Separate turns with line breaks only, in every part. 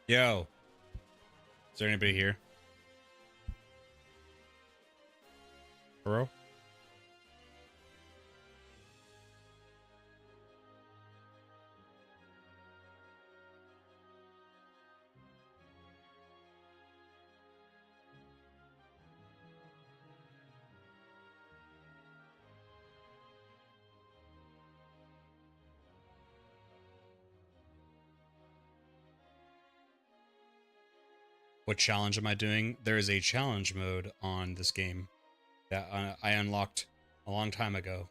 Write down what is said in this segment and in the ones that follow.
Yo, is there anybody here? Bro? What challenge am I doing? There is a challenge mode on this game that I unlocked a long time ago.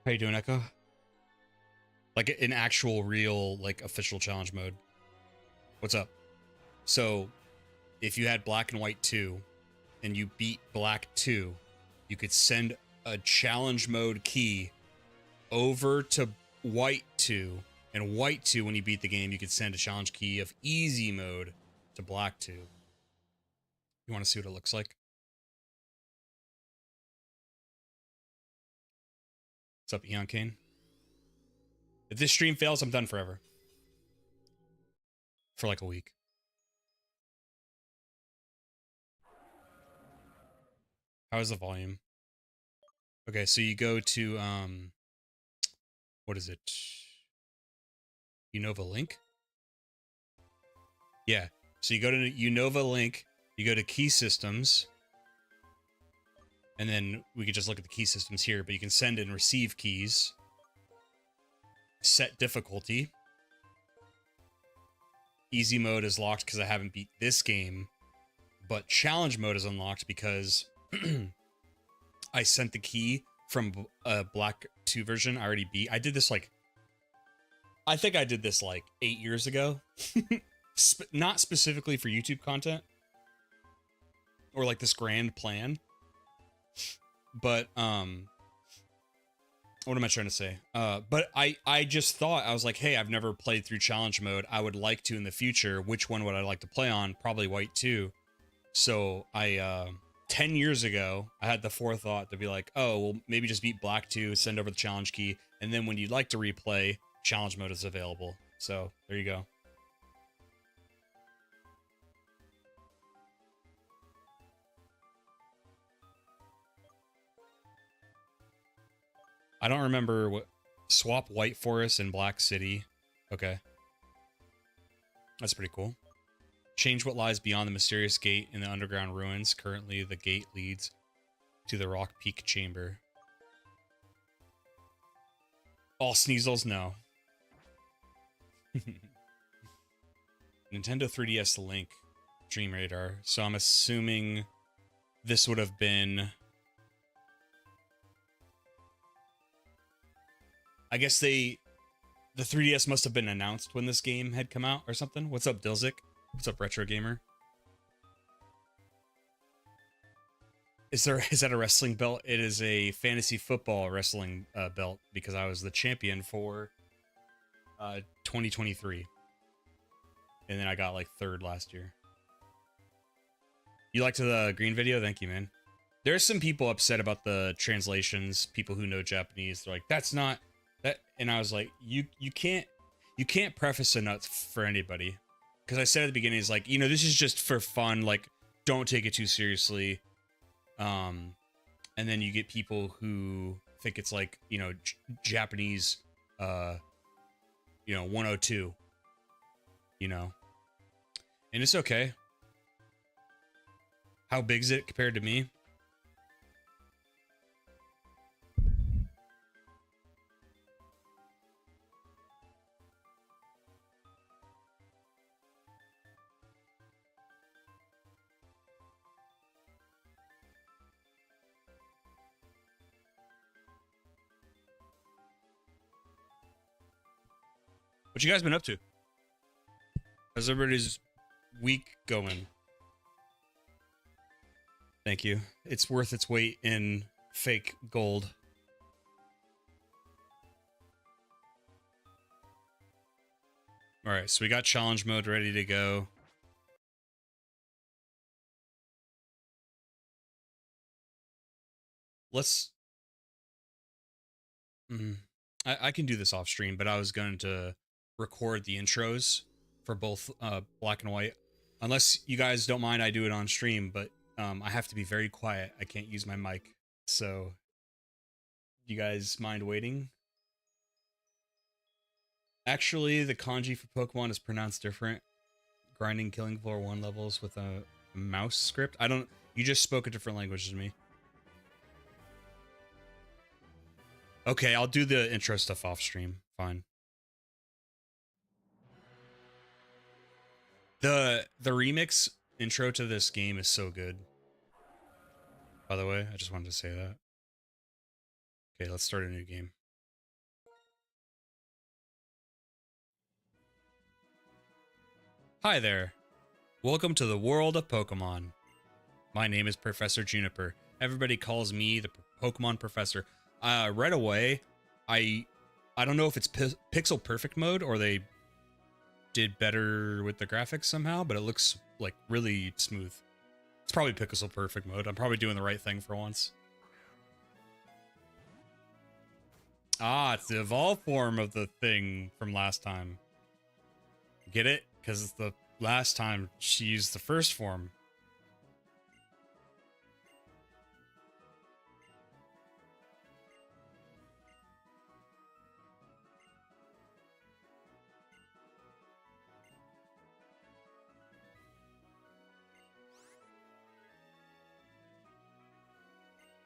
How you doing, Echo? Like an actual, real, like official challenge mode. What's up? So, if you had Black and White 2 and you beat Black 2, you could send a challenge mode key over to White 2, and White 2, when you beat the game, you could send a challenge key of easy mode to Black 2. You want to see what it looks like? What's up, Eon Kane? If this stream fails, I'm done forever. For like a week. How is the volume? Okay, so you go to, what is it? Unova Link? Yeah, so you go to Unova Link, you go to Key Systems, and then we could just look at the key systems here, but you can send and receive keys. Set difficulty. Easy mode is locked because I haven't beat this game, but challenge mode is unlocked because I sent the key from a Black 2 version I already beat. I did this like, I think I did this like 8 years ago. Not specifically for YouTube content or like this grand plan, but what am I trying to say? But I just thought, I was like, hey, I've never played through challenge mode. I would like to in the future. Which one would I like to play on? Probably White 2. So I 10 years ago, I had the forethought to be like, oh, well, maybe just beat Black 2, send over the challenge key, and then when you'd like to replay, challenge mode is available. So there you go. I don't remember what. Swap White Forest and Black City. Okay. That's pretty cool. Change what lies beyond the mysterious gate in the underground ruins. Currently, the gate leads to the Rock Peak Chamber. All Sneasels? No. Nintendo 3DS Link. Dream Radar. So I'm assuming this would have been... I guess the 3DS must have been announced when this game had come out or something. What's up, Dilzik? What's up, Retro Gamer? Is that a wrestling belt? It is a fantasy football wrestling belt because I was the champion for 2023. And then I got like third last year. You liked the green video? Thank you, man. There's some people upset about the translations, people who know Japanese. They're like, that's not that, and I was like, you can't preface a nut for anybody. Because I said at the beginning, it's like, you know, this is just for fun, like, don't take it too seriously. And then you get people who think it's like, you know, Japanese, you know, 102, you know, and it's okay. How big is it compared to me? What you guys been up to? How's everybody's week going? Thank you. It's worth its weight in fake gold. All right, so we got challenge mode ready to go. Let's... I can do this off stream, but I was going to record the intros for both Black and White. Unless you guys don't mind, I do it on stream, but I have to be very quiet. I can't use my mic. So, you guys mind waiting? Actually, the kanji for Pokemon is pronounced different. Grinding Killing Floor 1 levels with a mouse script. I don't... You just spoke a different language to me. Okay, I'll do the intro stuff off stream. Fine. The remix intro to this game is so good. By the way, I just wanted to say that. Okay, let's start a new game. Hi there. Welcome to the world of Pokemon. My name is Professor Juniper. Everybody calls me the Pokemon Professor. Right away, I don't know if it's pixel perfect mode or they did better with the graphics somehow, but it looks like really smooth. It's probably pixel perfect mode. I'm probably doing the right thing for once. Ah, it's the evolved form of the thing from last time. Get it? Because it's the last time she used the first form.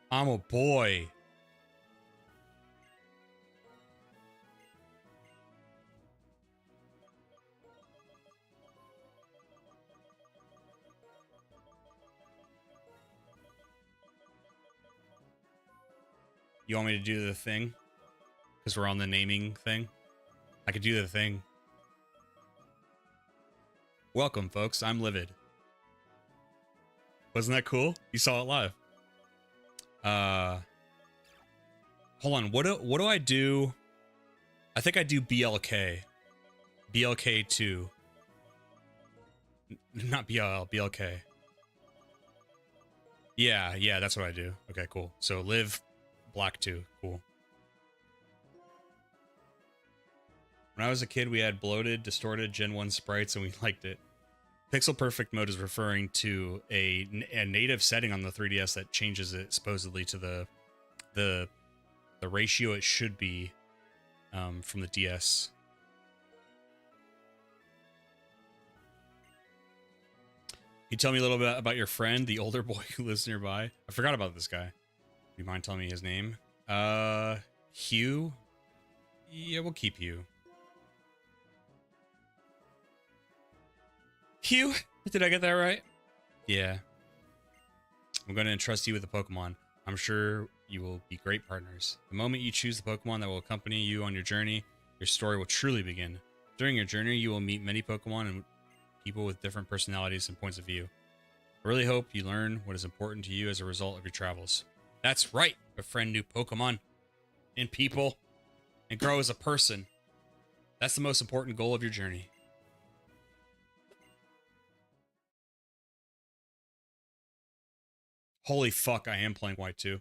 I'm a boy. You want me to do the thing? Because we're on the naming thing? I could do the thing. Welcome, folks. I'm Livid. Wasn't that cool? You saw it live. Hold on. What do I do? I think I do BLK. BLK2. Not BLL, BLK. Yeah, that's what I do. Okay, cool. So live Black 2. Cool. When I was a kid, we had bloated, distorted Gen 1 sprites, and we liked it. Pixel Perfect mode is referring to a native setting on the 3DS that changes it supposedly to the ratio it should be from the DS. Can you tell me a little bit about your friend, the older boy who lives nearby? I forgot about this guy. Do you mind telling me his name? Hugh? Yeah, we'll keep Hugh. Hugh? Did I get that right? Yeah. I'm going to entrust you with a Pokemon. I'm sure you will be great partners. The moment you choose the Pokemon that will accompany you on your journey, your story will truly begin. During your journey, you will meet many Pokemon and people with different personalities and points of view. I really hope you learn what is important to you as a result of your travels. That's right, befriend new Pokemon and people and grow as a person. That's the most important goal of your journey. Holy fuck, I am playing White 2.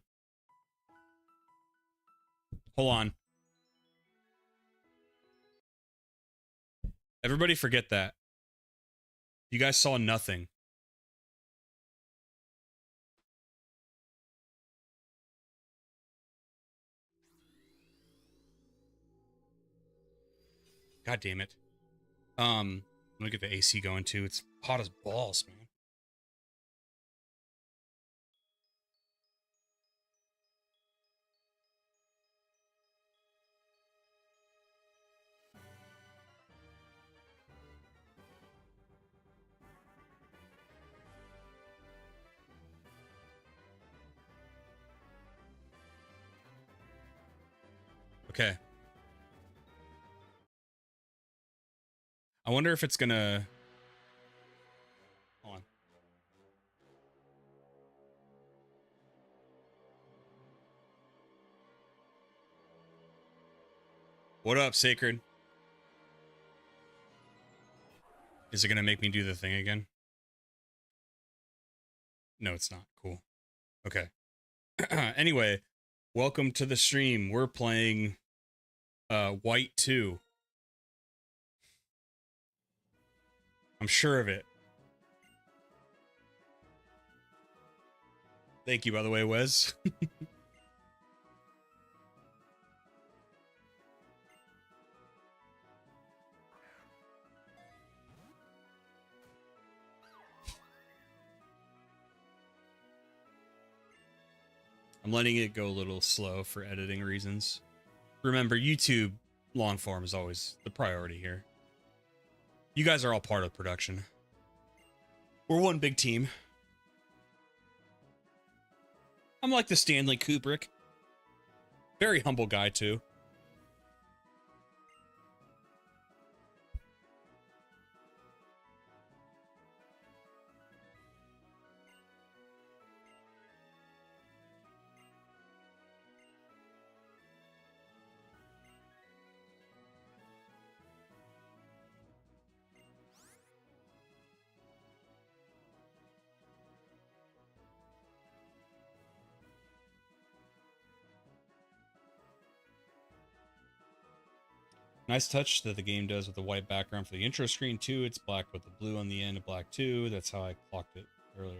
Hold on. Everybody forget that. You guys saw nothing. God damn it. Let me get the AC going too. It's hot as balls, man. Okay. I wonder if it's gonna... Hold on. What up, Sacred? Is it gonna make me do the thing again? No, it's not. Cool. Okay. Anyway, welcome to the stream. We're playing White 2. I'm sure of it. Thank you, by the way, Wes. I'm letting it go a little slow for editing reasons. Remember, YouTube long form is always the priority here. You guys are all part of production. We're one big team. I'm like the Stanley Kubrick. Very humble guy, too. Nice touch that the game does with the white background for the intro screen, too. It's black with the blue on the end of black, too. That's how I clocked it earlier.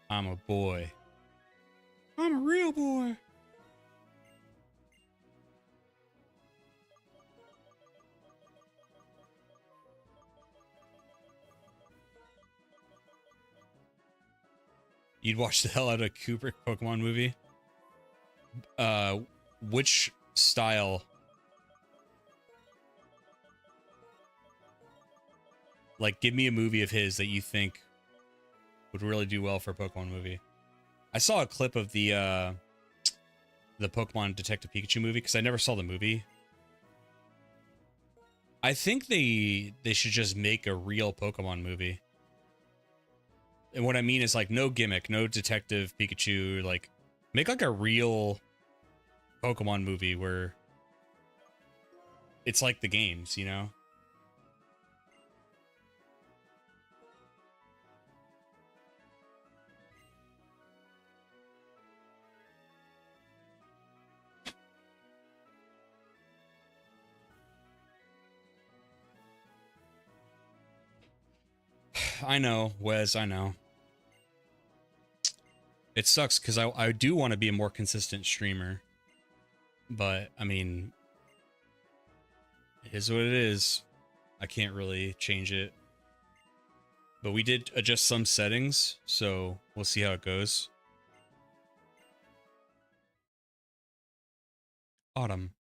I'm a boy. I'm a real boy. You'd watch the hell out of Kubrick Pokemon movie? Which style? Like, give me a movie of his that you think would really do well for a Pokemon movie. I saw a clip of the Pokemon Detective Pikachu movie because I never saw the movie. I think they should just make a real Pokemon movie. And what I mean is, like, no gimmick, no Detective Pikachu, like, make like a real Pokemon movie where it's like the games, you know? I know, Wes, I know. It sucks because I do want to be a more consistent streamer. But, I mean, it is what it is. I can't really change it. But we did adjust some settings, so we'll see how it goes. Autumn.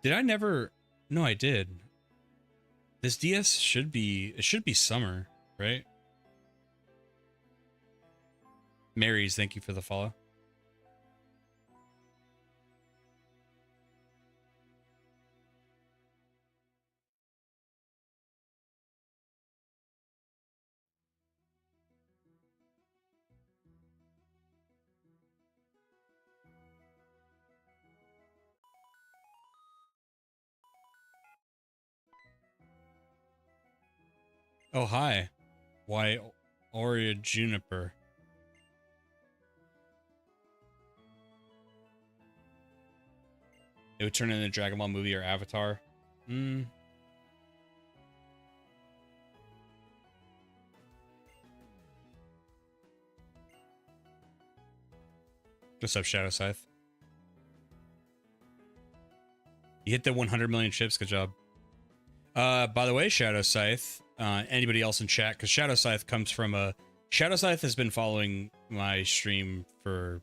Did I never? No, I did. This DS should be, it should be summer, right? Mary's, thank you for the follow. Oh, hi. Why, Aurea Juniper? It would turn into a Dragon Ball movie or Avatar. What's up, Shadow Scythe? You hit the 100 million chips. Good job. By the way, Shadow Scythe, anybody else in chat, because Shadow Scythe comes from a... Shadow Scythe has been following my stream for,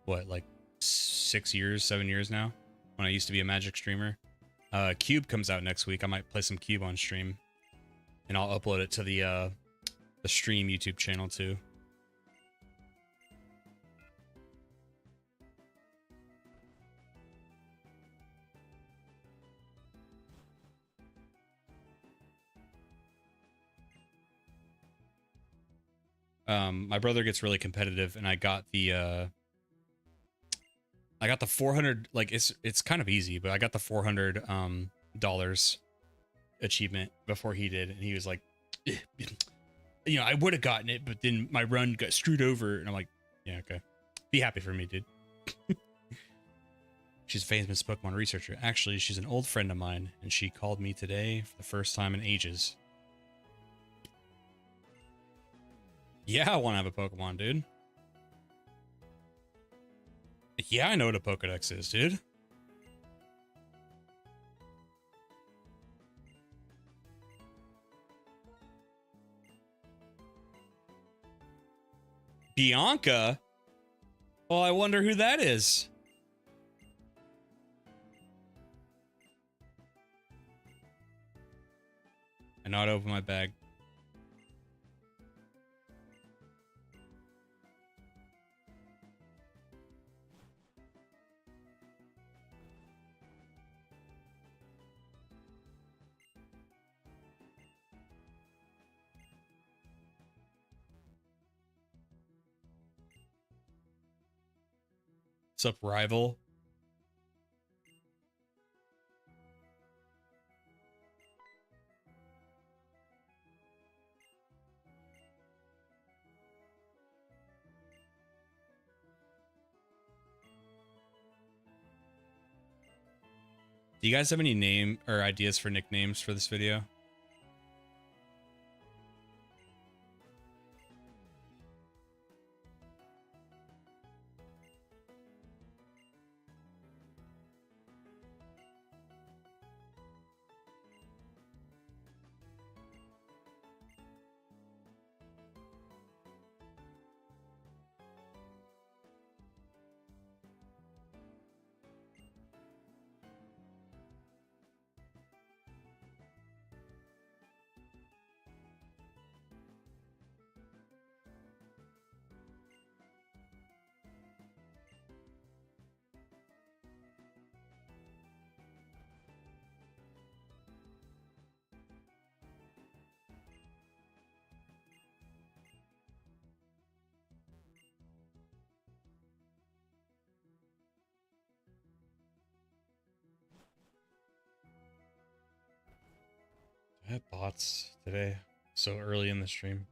what, like 6 years, 7 years now, when I used to be a Magic streamer. Cube comes out next week. I might play some Cube on stream, and I'll upload it to the stream YouTube channel too. My brother gets really competitive, and I got the 400. Like it's kind of easy, but I got the $400 achievement before he did, and he was like, I would have gotten it, but then my run got screwed over, and I'm like, yeah, okay, be happy for me, dude. She's a famous Pokemon researcher. Actually, she's an old friend of mine, and she called me today for the first time in ages. Yeah, I want to have a Pokemon, dude. Yeah, I know what a Pokedex is, dude. Bianca? Well, I wonder who that is. I know how to open my bag. What's up, rival? Do you guys have any name or ideas for nicknames for this video? I had bots today, so early in the stream.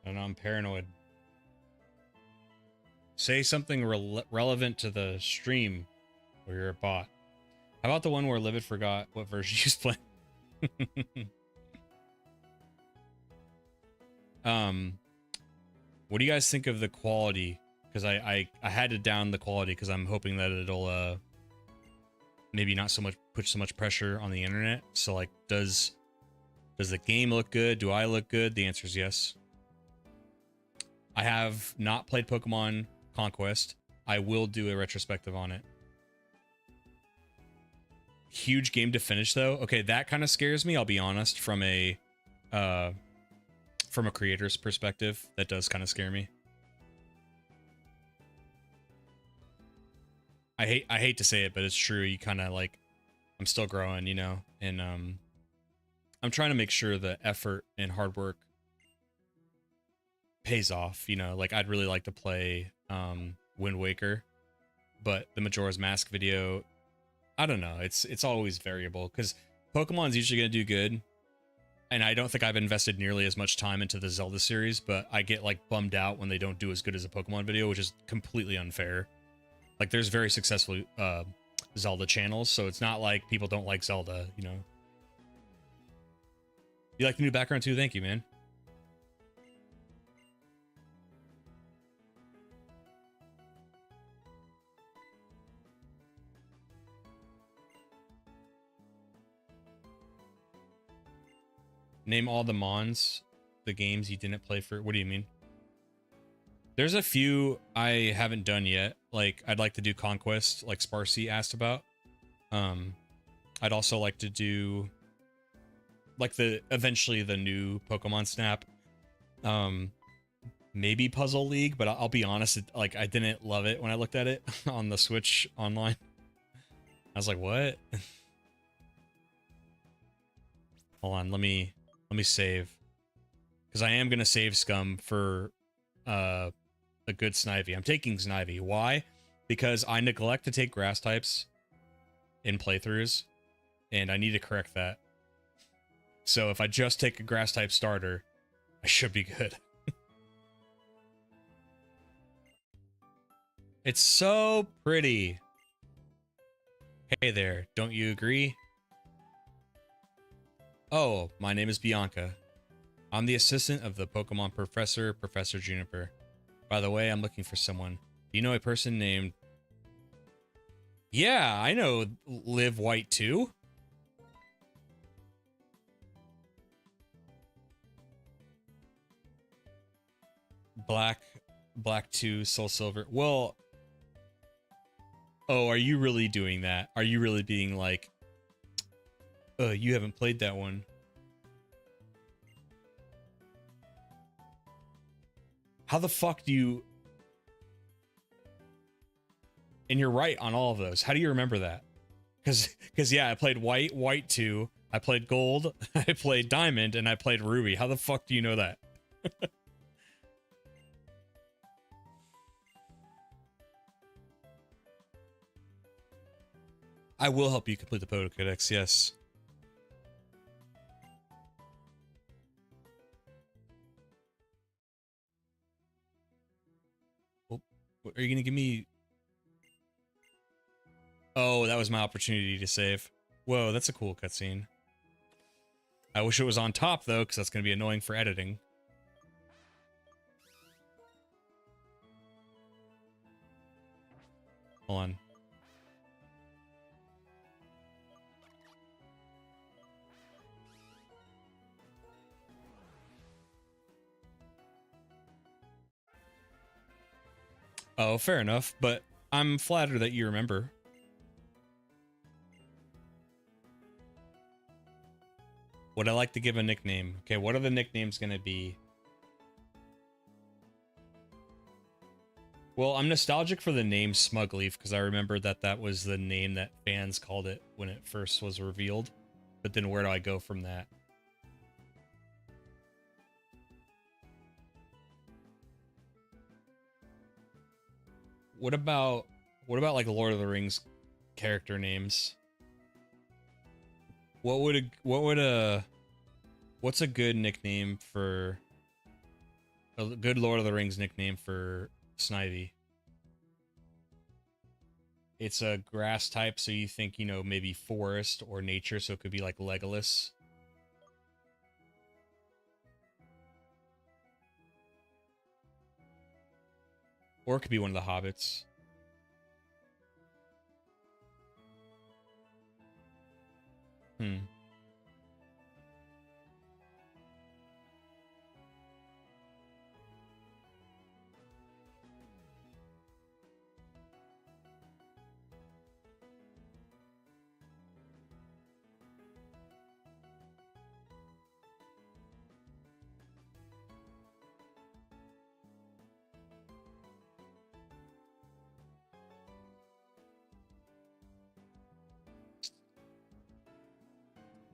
I don't know, I'm paranoid. Say something relevant to the stream or you're a bot. How about the one where Livid forgot what version he was playing? What do you guys think of the quality? Because I had to down the quality because I'm hoping that it'll maybe not so much put so much pressure on the internet. So like, does the game look good? Do I look good? The answer is yes. I have not played Pokemon Conquest. I will do a retrospective on it. Huge game to finish though. Okay, that kind of scares me, I'll be honest, from a creator's perspective. That does kind of scare me. I hate to say it, but it's true. You kind of like, I'm still growing, you know, and I'm trying to make sure the effort and hard work pays off, you know. Like, I'd really like to play Wind Waker, but the Majora's Mask video, I don't know, it's always variable because Pokemon's usually gonna do good, and I don't think I've invested nearly as much time into the Zelda series, but I get like bummed out when they don't do as good as a Pokemon video, which is completely unfair. Like, there's very successful Zelda channels, so it's not like people don't like Zelda, you know. You like the new background too? Thank you, man. Name all the Mons, the games you didn't play for. What do you mean? There's a few I haven't done yet. Like, I'd like to do Conquest, like Sparcy asked about. I'd also like to do like eventually the new Pokemon Snap. Maybe Puzzle League, but I'll be honest, like, I didn't love it when I looked at it on the Switch online. I was like, what? Hold on, let me save. Because I am gonna save Scum for a good Snivy. I'm taking Snivy. Why? Because I neglect to take grass types in playthroughs, and I need to correct that. So if I just take a grass type starter, I should be good. It's so pretty. Hey there, don't you agree? Oh, my name is Bianca. I'm the assistant of the Pokemon professor, Professor Juniper. By the way, I'm looking for someone. Do you know a person named... Yeah, I know Live White too. Black 2, Soul Silver. Well... Oh, are you really doing that? Are you really being like... you haven't played that one. How the fuck do you... And you're right on all of those. How do you remember that? Because yeah, I played White 2, I played Gold, I played Diamond, and I played Ruby. How the fuck do you know that? I will help you complete the Pokédex, yes. Well, are you gonna give me... Oh, that was my opportunity to save. Whoa, that's a cool cutscene. I wish it was on top, though, because that's going to be annoying for editing. Hold on. Oh, fair enough, but I'm flattered that you remember. Would I like to give a nickname? Okay, what are the nicknames going to be? Well, I'm nostalgic for the name Smugleaf because I remember that that was the name that fans called it when it first was revealed. But then where do I go from that? What about like Lord of the Rings character names? What's a good nickname for a good Lord of the Rings nickname for Snivy? It's a grass type, so you think, you know, maybe forest or nature, so it could be like Legolas. Or it could be one of the hobbits. Hmm.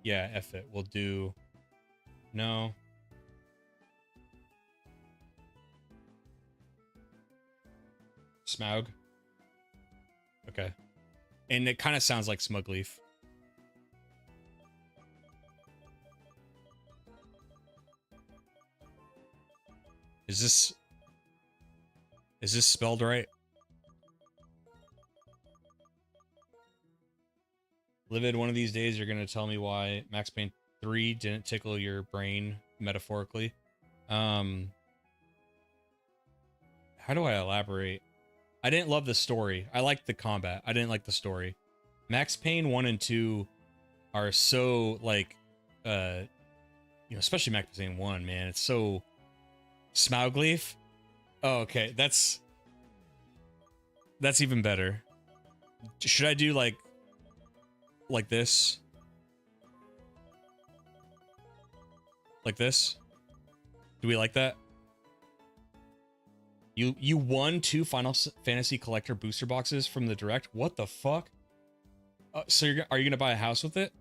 Yeah, F it. We'll do... No. Smaug. Okay. And it kind of sounds like Smugleaf. Is this spelled right? Livid, one of these days you're going to tell me why Max Payne 3 didn't tickle your brain metaphorically. How do I elaborate? I didn't love the story. I liked the combat. I didn't like the story. Max Payne 1 and 2 are so, like, you know, especially Max Payne 1, man. It's so... Smaugleaf? Oh, okay. That's even better. Should I do, like this? Like this? Do we like that? You won 2 Final Fantasy Collector booster boxes from the Direct? What the fuck? So are you gonna buy a house with it?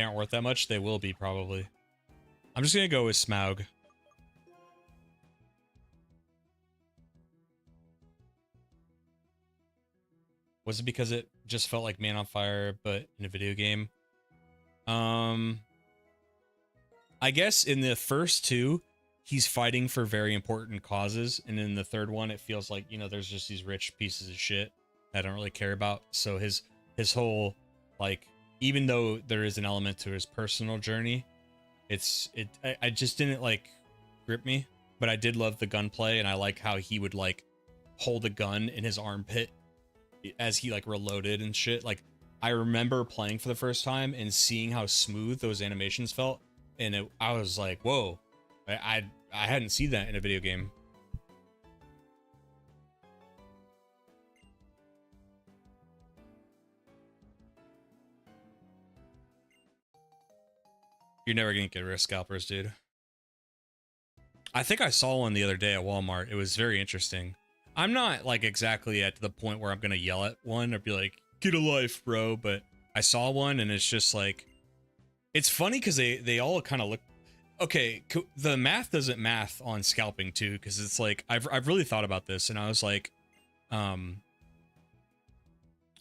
they aren't worth that much, they will be probably. I'm just gonna go with Smaug. Was it because it just felt like Man on Fire, but in a video game? I guess in the first two, he's fighting for very important causes, and in the third one, it feels like, you know, there's just these rich pieces of shit I don't really care about. So his whole, like, even though there is an element to his personal journey, I just didn't like grip me. But I did love the gunplay, and I like how he would like hold a gun in his armpit as he like reloaded and shit. Like, I remember playing for the first time and seeing how smooth those animations felt, and I was like, whoa, I hadn't seen that in a video game. You're never gonna get rid of scalpers, dude. I think I saw one the other day at Walmart. It was very interesting. I'm not like exactly at the point where I'm gonna yell at one or be like, get a life, bro, but I saw one and it's just like, it's funny because they all kind of look okay. The math doesn't math on scalping too, because it's like I've really thought about this, and I was like, for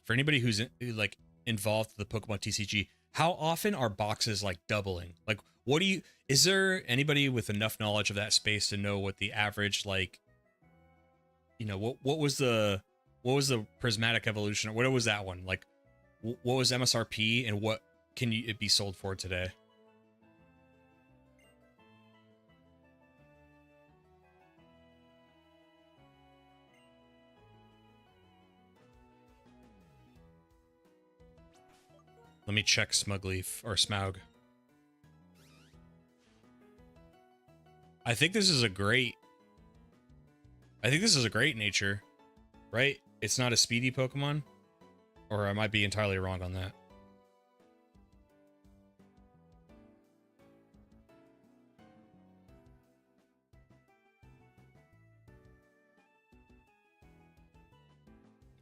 anybody who's like involved with the Pokemon TCG, how often are boxes like doubling? Like, what do you? Is there anybody with enough knowledge of that space to know what the average, like, you know, what was the prismatic evolution? What was that one like? What was MSRP, and what can it be sold for today? Let me check Smugleaf or Smaug. I think this is a great nature, right? It's not a speedy Pokemon, or I might be entirely wrong on that.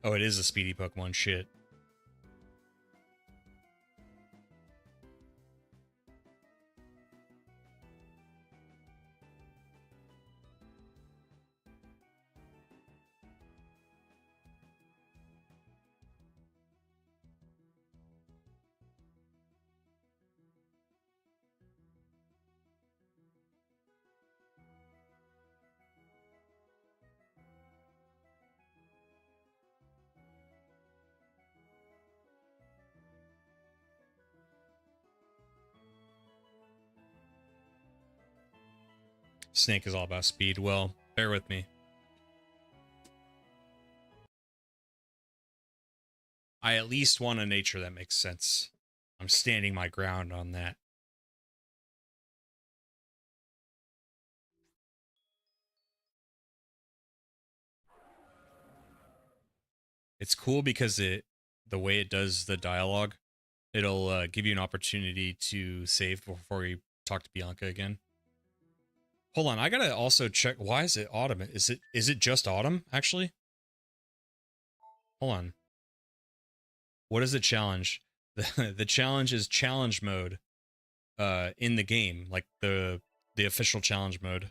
Oh, it is a speedy Pokemon. Shit. Snake is all about speed. Well, bear with me. I at least want a nature that makes sense. I'm standing my ground on that. It's cool because the way it does the dialogue, it'll give you an opportunity to save before you talk to Bianca again. Hold on, I gotta also check. Why is it autumn? Is it just autumn actually? Hold on. What is the challenge? The challenge is challenge mode, in the game, like the official challenge mode.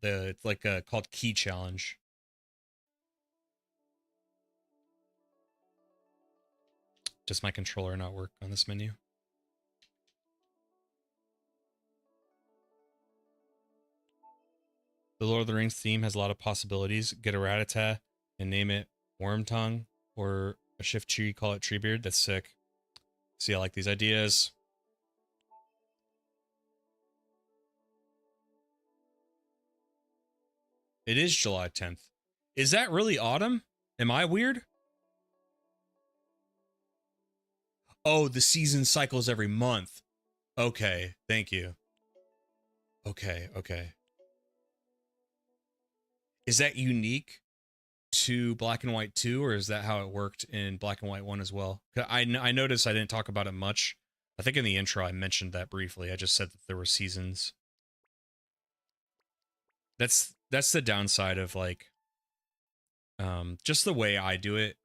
It's like called key challenge. Does my controller not work on this menu? The Lord of the Rings theme has a lot of possibilities. Get a Rattata and name it Wormtongue, or a Shift Tree, call it Treebeard. That's sick. See, I like these ideas. It is July 10th. Is that really autumn? Am I weird? Oh, the season cycles every month. Okay, thank you. Okay, okay. Is that unique to Black and White 2, or is that how it worked in Black and White 1 as well? I noticed I didn't talk about it much. I think in the intro I mentioned that briefly. I just said that there were seasons. That's the downside of, like, Just the way I do it.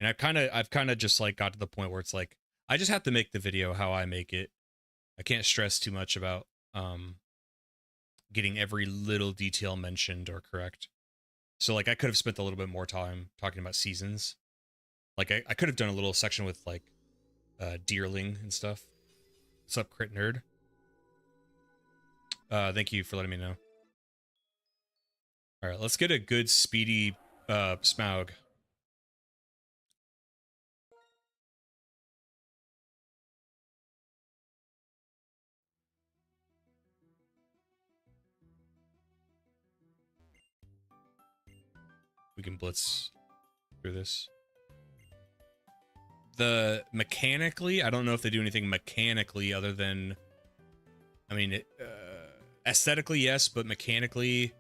And I've kind of just like got to the point where it's like, I just have to make the video how I make it. I can't stress too much about getting every little detail mentioned or correct. So like I could have spent a little bit more time talking about seasons. Like I could have done a little section with like Deerling and stuff. What's up, Crit Nerd? Thank you for letting me know. All right, let's get a good speedy Smaug. We can blitz through this. The mechanically, I don't know if they do anything mechanically other than, I mean, aesthetically, yes, but mechanically,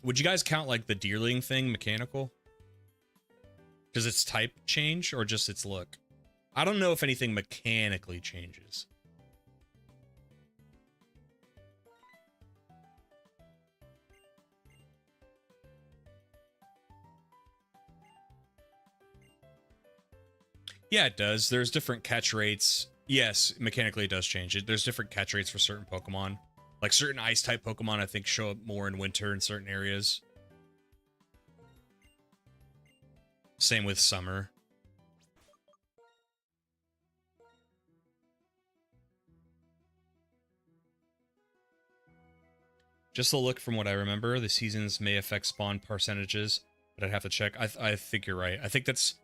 would you guys count like the Deerling thing mechanical? Does its type change or just its look? I don't know if anything mechanically changes. Yeah, it does. There's different catch rates. Yes, mechanically it does change. There's different catch rates for certain Pokemon. Like certain ice type Pokemon, I think, show up more in winter in certain areas. Same with summer. Just a look from what I remember, the seasons may affect spawn percentages, but I'd have to check. I think you're right. I think that's...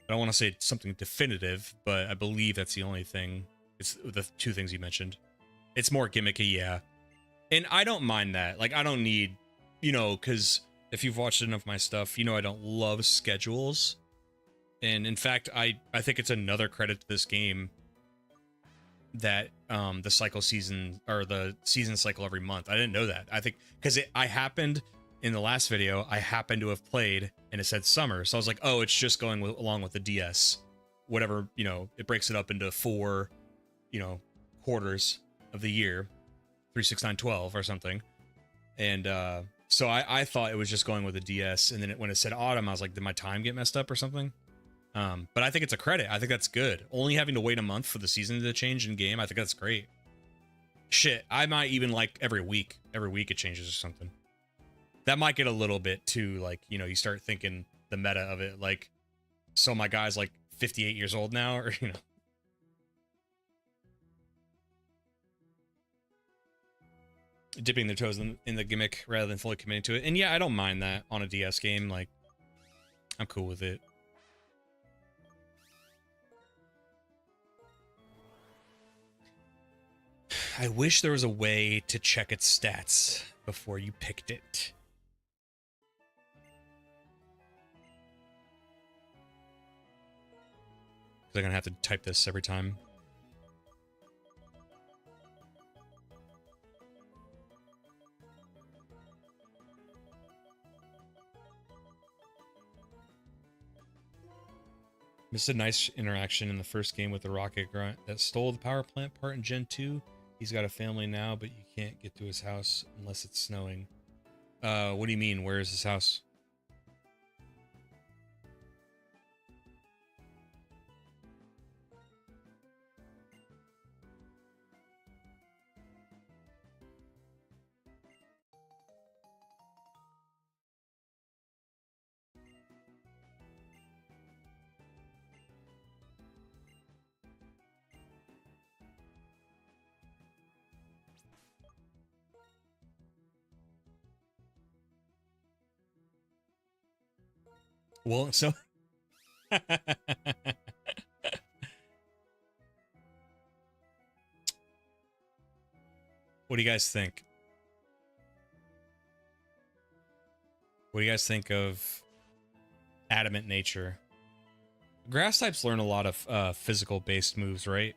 I don't want to say something definitive, but I believe that's the only thing. It's the two things you mentioned. It's more gimmicky, yeah. And I don't mind that. Like, I don't need, you know, because if you've watched enough of my stuff, you know I don't love schedules. And in fact, I think it's another credit to this game that the cycle season, or the season cycle every month. I didn't know that. I think, because I happened, in the last video, I happened to have played, and it said summer. So I was like, oh, it's just going along with the DS. Whatever, you know, it breaks it up into 4, you know, quarters of the year. 3, 6, 9, 12 or something. And so I thought it was just going with the DS, and then when it said autumn, I was like, did my time get messed up or something? But I think it's a credit. I think that's good. Only having to wait a month for the season to change in game, I think that's great. Shit, I might even like every week. Every week it changes or something. That might get a little bit too, like, you know, you start thinking the meta of it, like, so my guy's like 58 years old now, or, you know. Dipping their toes in the gimmick rather than fully committing to it. And yeah, I don't mind that on a DS game. Like, I'm cool with it. I wish there was a way to check its stats before you picked it. Because I'm going to have to type this every time. Missed a nice interaction in the first game with the rocket grunt that stole the power plant part in Gen 2. He's got a family now, but you can't get to his house unless it's snowing. What do you mean? Where is his house? Well, so... What do you guys think? What do you guys think of Adamant Nature? Grass types learn a lot of physical-based moves, right?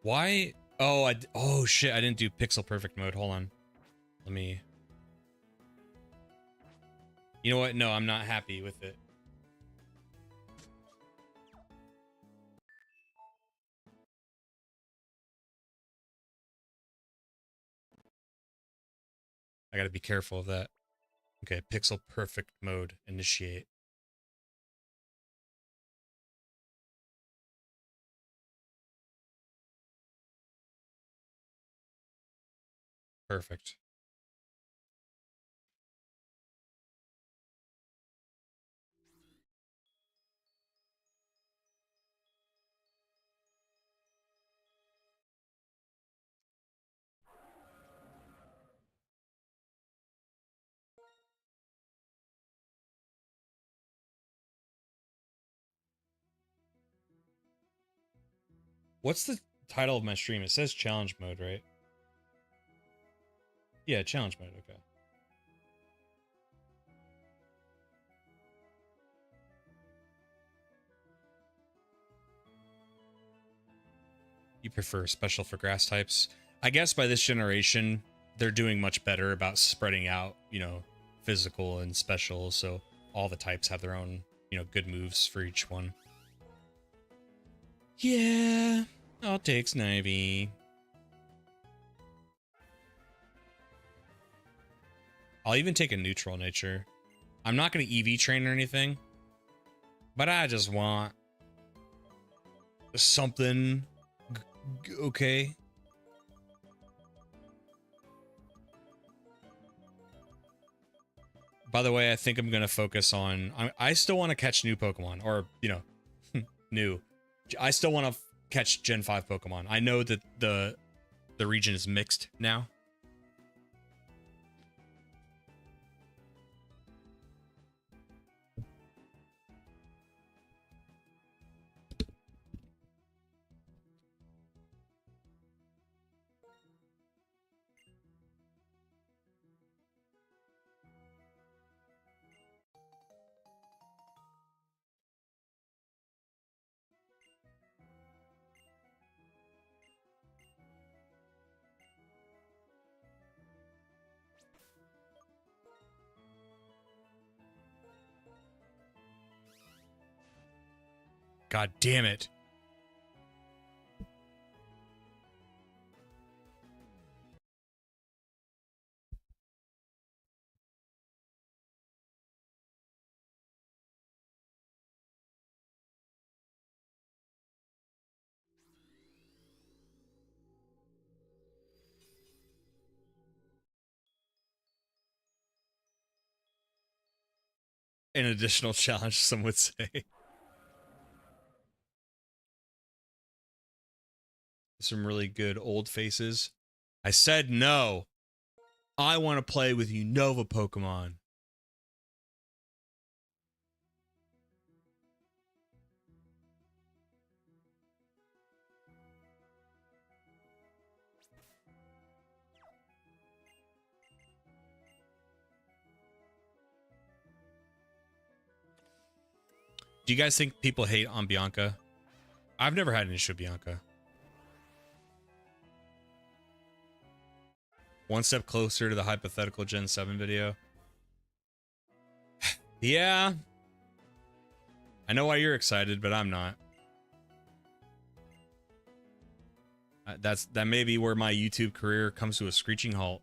Why? Oh, oh shit! I didn't do pixel perfect mode. Hold on. Let me. You know what? No, I'm not happy with it. I gotta be careful of that. Okay, pixel perfect mode, initiate. Perfect. What's the title of my stream? It says challenge mode, right? Yeah, challenge mode, okay. You prefer special for grass types? I guess by this generation, they're doing much better about spreading out, you know, physical and special, so all the types have their own, you know, good moves for each one. Yeah, I'll take Snivy. I'll even take a neutral nature. I'm not going to EV train or anything, but I just want something okay. By the way, I think I'm going to focus on... I still want to catch new Pokemon, or, you know, new. I still want to catch Gen 5 Pokemon. I know that the region is mixed now. God damn it. An additional challenge, some would say. Some really good old faces. I said no. I want to play with Unova Pokemon. Do you guys think people hate on Bianca? I've never had an issue with Bianca. One step closer to the hypothetical Gen 7 video. Yeah. I know why you're excited, but I'm not. That may be where my YouTube career comes to a screeching halt.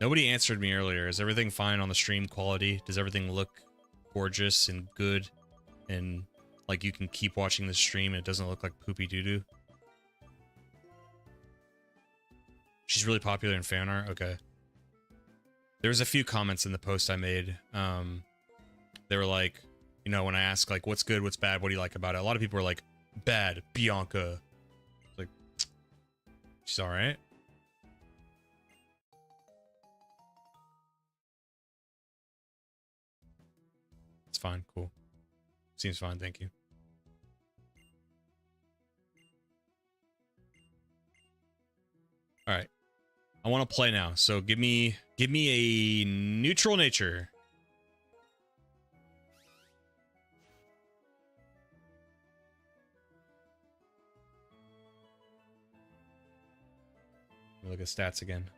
Nobody answered me earlier. Is everything fine on the stream quality? Does everything look gorgeous and good? And like you can keep watching the stream and it doesn't look like poopy doo-doo? She's really popular in fan art? Okay. There was a few comments in the post I made. They were like, you know, when I ask like, what's good, what's bad, what do you like about it? A lot of people were like, bad, Bianca. Like, she's all right. It's fine, cool. Seems fine, thank you. All right, I want to play now. So give me a neutral nature. Look at stats again.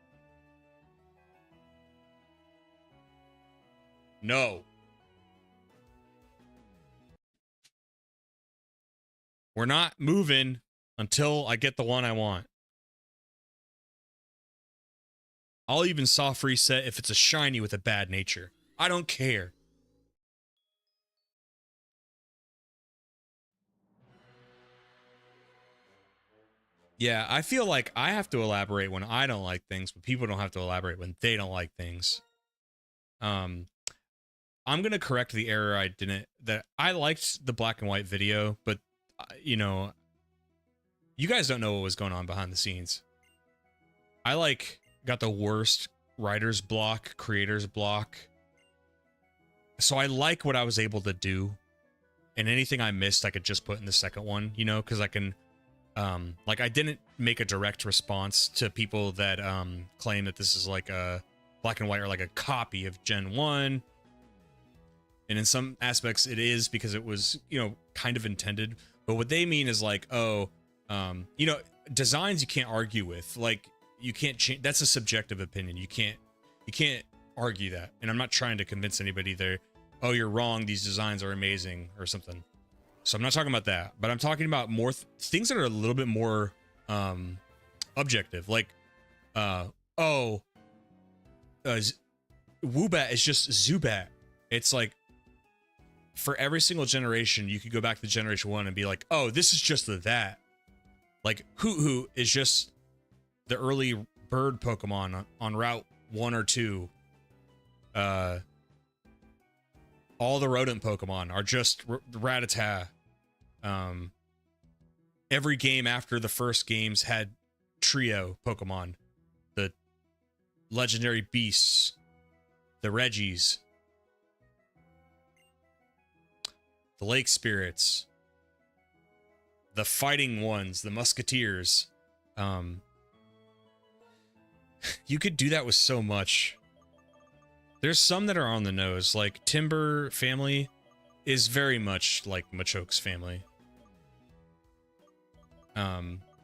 No. We're not moving until I get the one I want. I'll even soft reset if it's a shiny with a bad nature. I don't care. Yeah, I feel like I have to elaborate when I don't like things, but people don't have to elaborate when they don't like things. I'm gonna correct the error I didn't. That I liked the black and white video, but you know, you guys don't know what was going on behind the scenes. I got the worst writer's block, creator's block. So I like what I was able to do, and anything I missed, I could just put in the second one. You know, because I can. Like I didn't make a direct response to people that claim that this is like a black and white or like a copy of Gen 1. And in some aspects it is, because it was, you know, kind of intended. But what they mean is like, oh, you know, designs you can't argue with. Like you can't change. That's a subjective opinion. You can't argue that. And I'm not trying to convince anybody there, oh, you're wrong, these designs are amazing or something. So I'm not talking about that, but I'm talking about more things that are a little bit more objective. Like, Woobat is just Zubat. It's like, for every single generation, you could go back to Generation 1 and be like, oh, this is just that. Like, Hoot is just the early bird Pokemon on Route 1 or 2. All the rodent Pokemon are just Rattata. Every game after the first games had trio Pokemon. The legendary beasts. The Regis. The lake spirits. The fighting ones. The musketeers. You could do that with so much. There's some that are on the nose, like Timber family is very much like Machoke's family.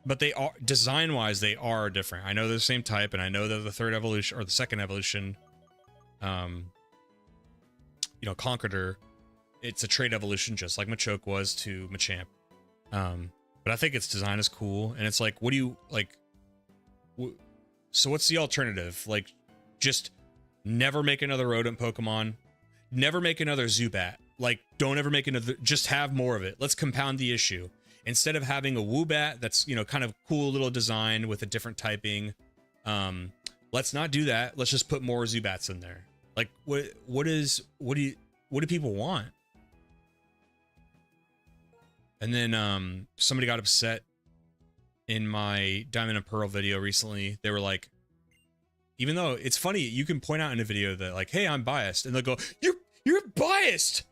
But they are, design-wise, they are different. I know they're the same type, and I know that the third evolution, or the second evolution, you know, Conkeldurr, it's a trait evolution just like Machoke was to Machamp. But I think its design is cool, and it's like, what do you, like, so what's the alternative? Like, just never make another rodent Pokemon. Never make another Zubat. Like, don't ever make another, just have more of it. Let's compound the issue. Instead of having a Woobat that's, you know, kind of cool little design with a different typing, let's not do that. Let's just put more Zubats in there. Like, what do people want? And then somebody got upset in my Diamond and Pearl video recently. They were like, even though it's funny, you can point out in a video that like, hey, I'm biased, and they'll go, you're biased.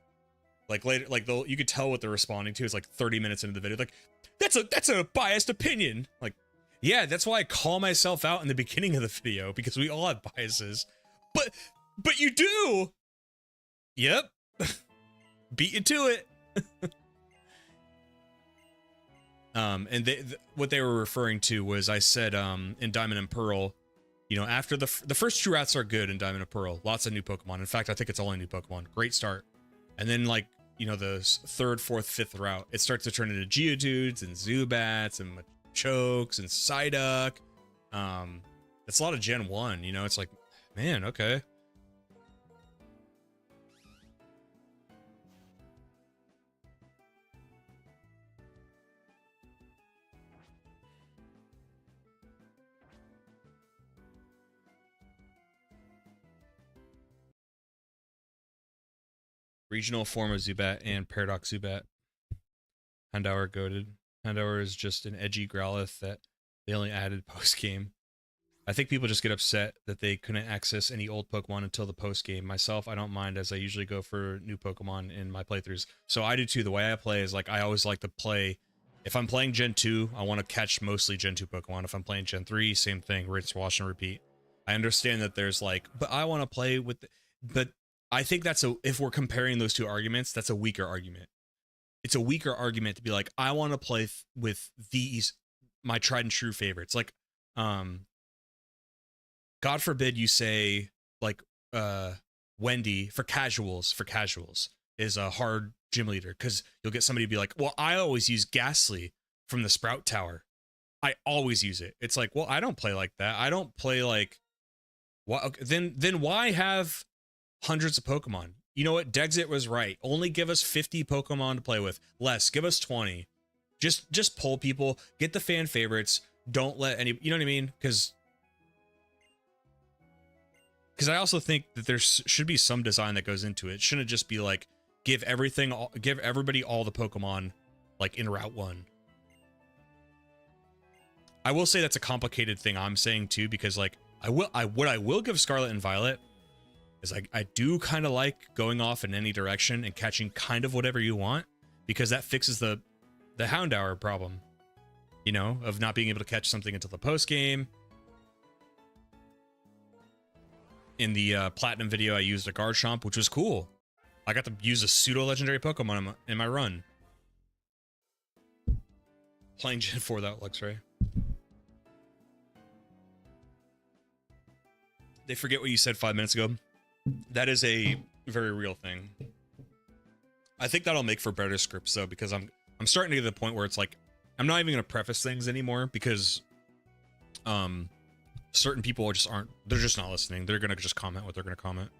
Like later, like you could tell what they're responding to. It's like 30 minutes into the video, like, that's a biased opinion. Like, yeah, that's why I call myself out in the beginning of the video, because we all have biases. But you do. Yep. Beat you to it. And what they were referring to was, I said in Diamond and Pearl, you know, after the first two routes are good in Diamond and Pearl, lots of new Pokemon. In fact, I think it's all new Pokemon. Great start. And then, like, you know, the third, fourth, fifth route, it starts to turn into Geodudes and Zubats and Machokes and Psyduck. It's a lot of Gen 1, you know, it's like, man, okay. Regional form of Zubat and Paradox Zubat. Houndour goated. Houndour is just an edgy Growlithe that they only added post-game. I think people just get upset that they couldn't access any old Pokemon until the post-game. Myself, I don't mind, as I usually go for new Pokemon in my playthroughs. So I do too. The way I play is, like, I always like to play... If I'm playing Gen 2, I want to catch mostly Gen 2 Pokemon. If I'm playing Gen 3, same thing. Rinse, wash, and repeat. I understand that there's, like... But I want to play with... But I think that's a... If we're comparing those two arguments, that's a weaker argument. It's a weaker argument to be like, I want to play with these, my tried and true favorites. Like, God forbid you say, like, Wendy for casuals is a hard gym leader, because you'll get somebody to be like, well, I always use Ghastly. from the Sprout Tower. I always use it. It's like, well, I don't play like that. I don't play like what then why have hundreds of Pokemon? You know what? Dexit was right. Only give us 50 Pokemon to play with. Less. Give us 20. Just pull people, get the fan favorites. Don't let any, you know what I mean? Because I also think that there should be some design that goes into it. It shouldn't just be like give everybody all the Pokemon like in Route 1. I will say that's a complicated thing I'm saying too, because like what I will give Scarlet and Violet is like I do kind of like going off in any direction and catching kind of whatever you want, because that fixes the Houndour problem, you know, of not being able to catch something until the post game. In the Platinum video, I used a Garchomp, which was cool. I got to use a pseudo-legendary Pokemon in my run. Playing Gen 4 without Luxray. They forget what you said 5 minutes ago. That is a very real thing. I think that'll make for better scripts, though, because I'm starting to get to the point where it's like, I'm not even going to preface things anymore, because certain people they're just not listening. They're going to just comment what they're going to comment.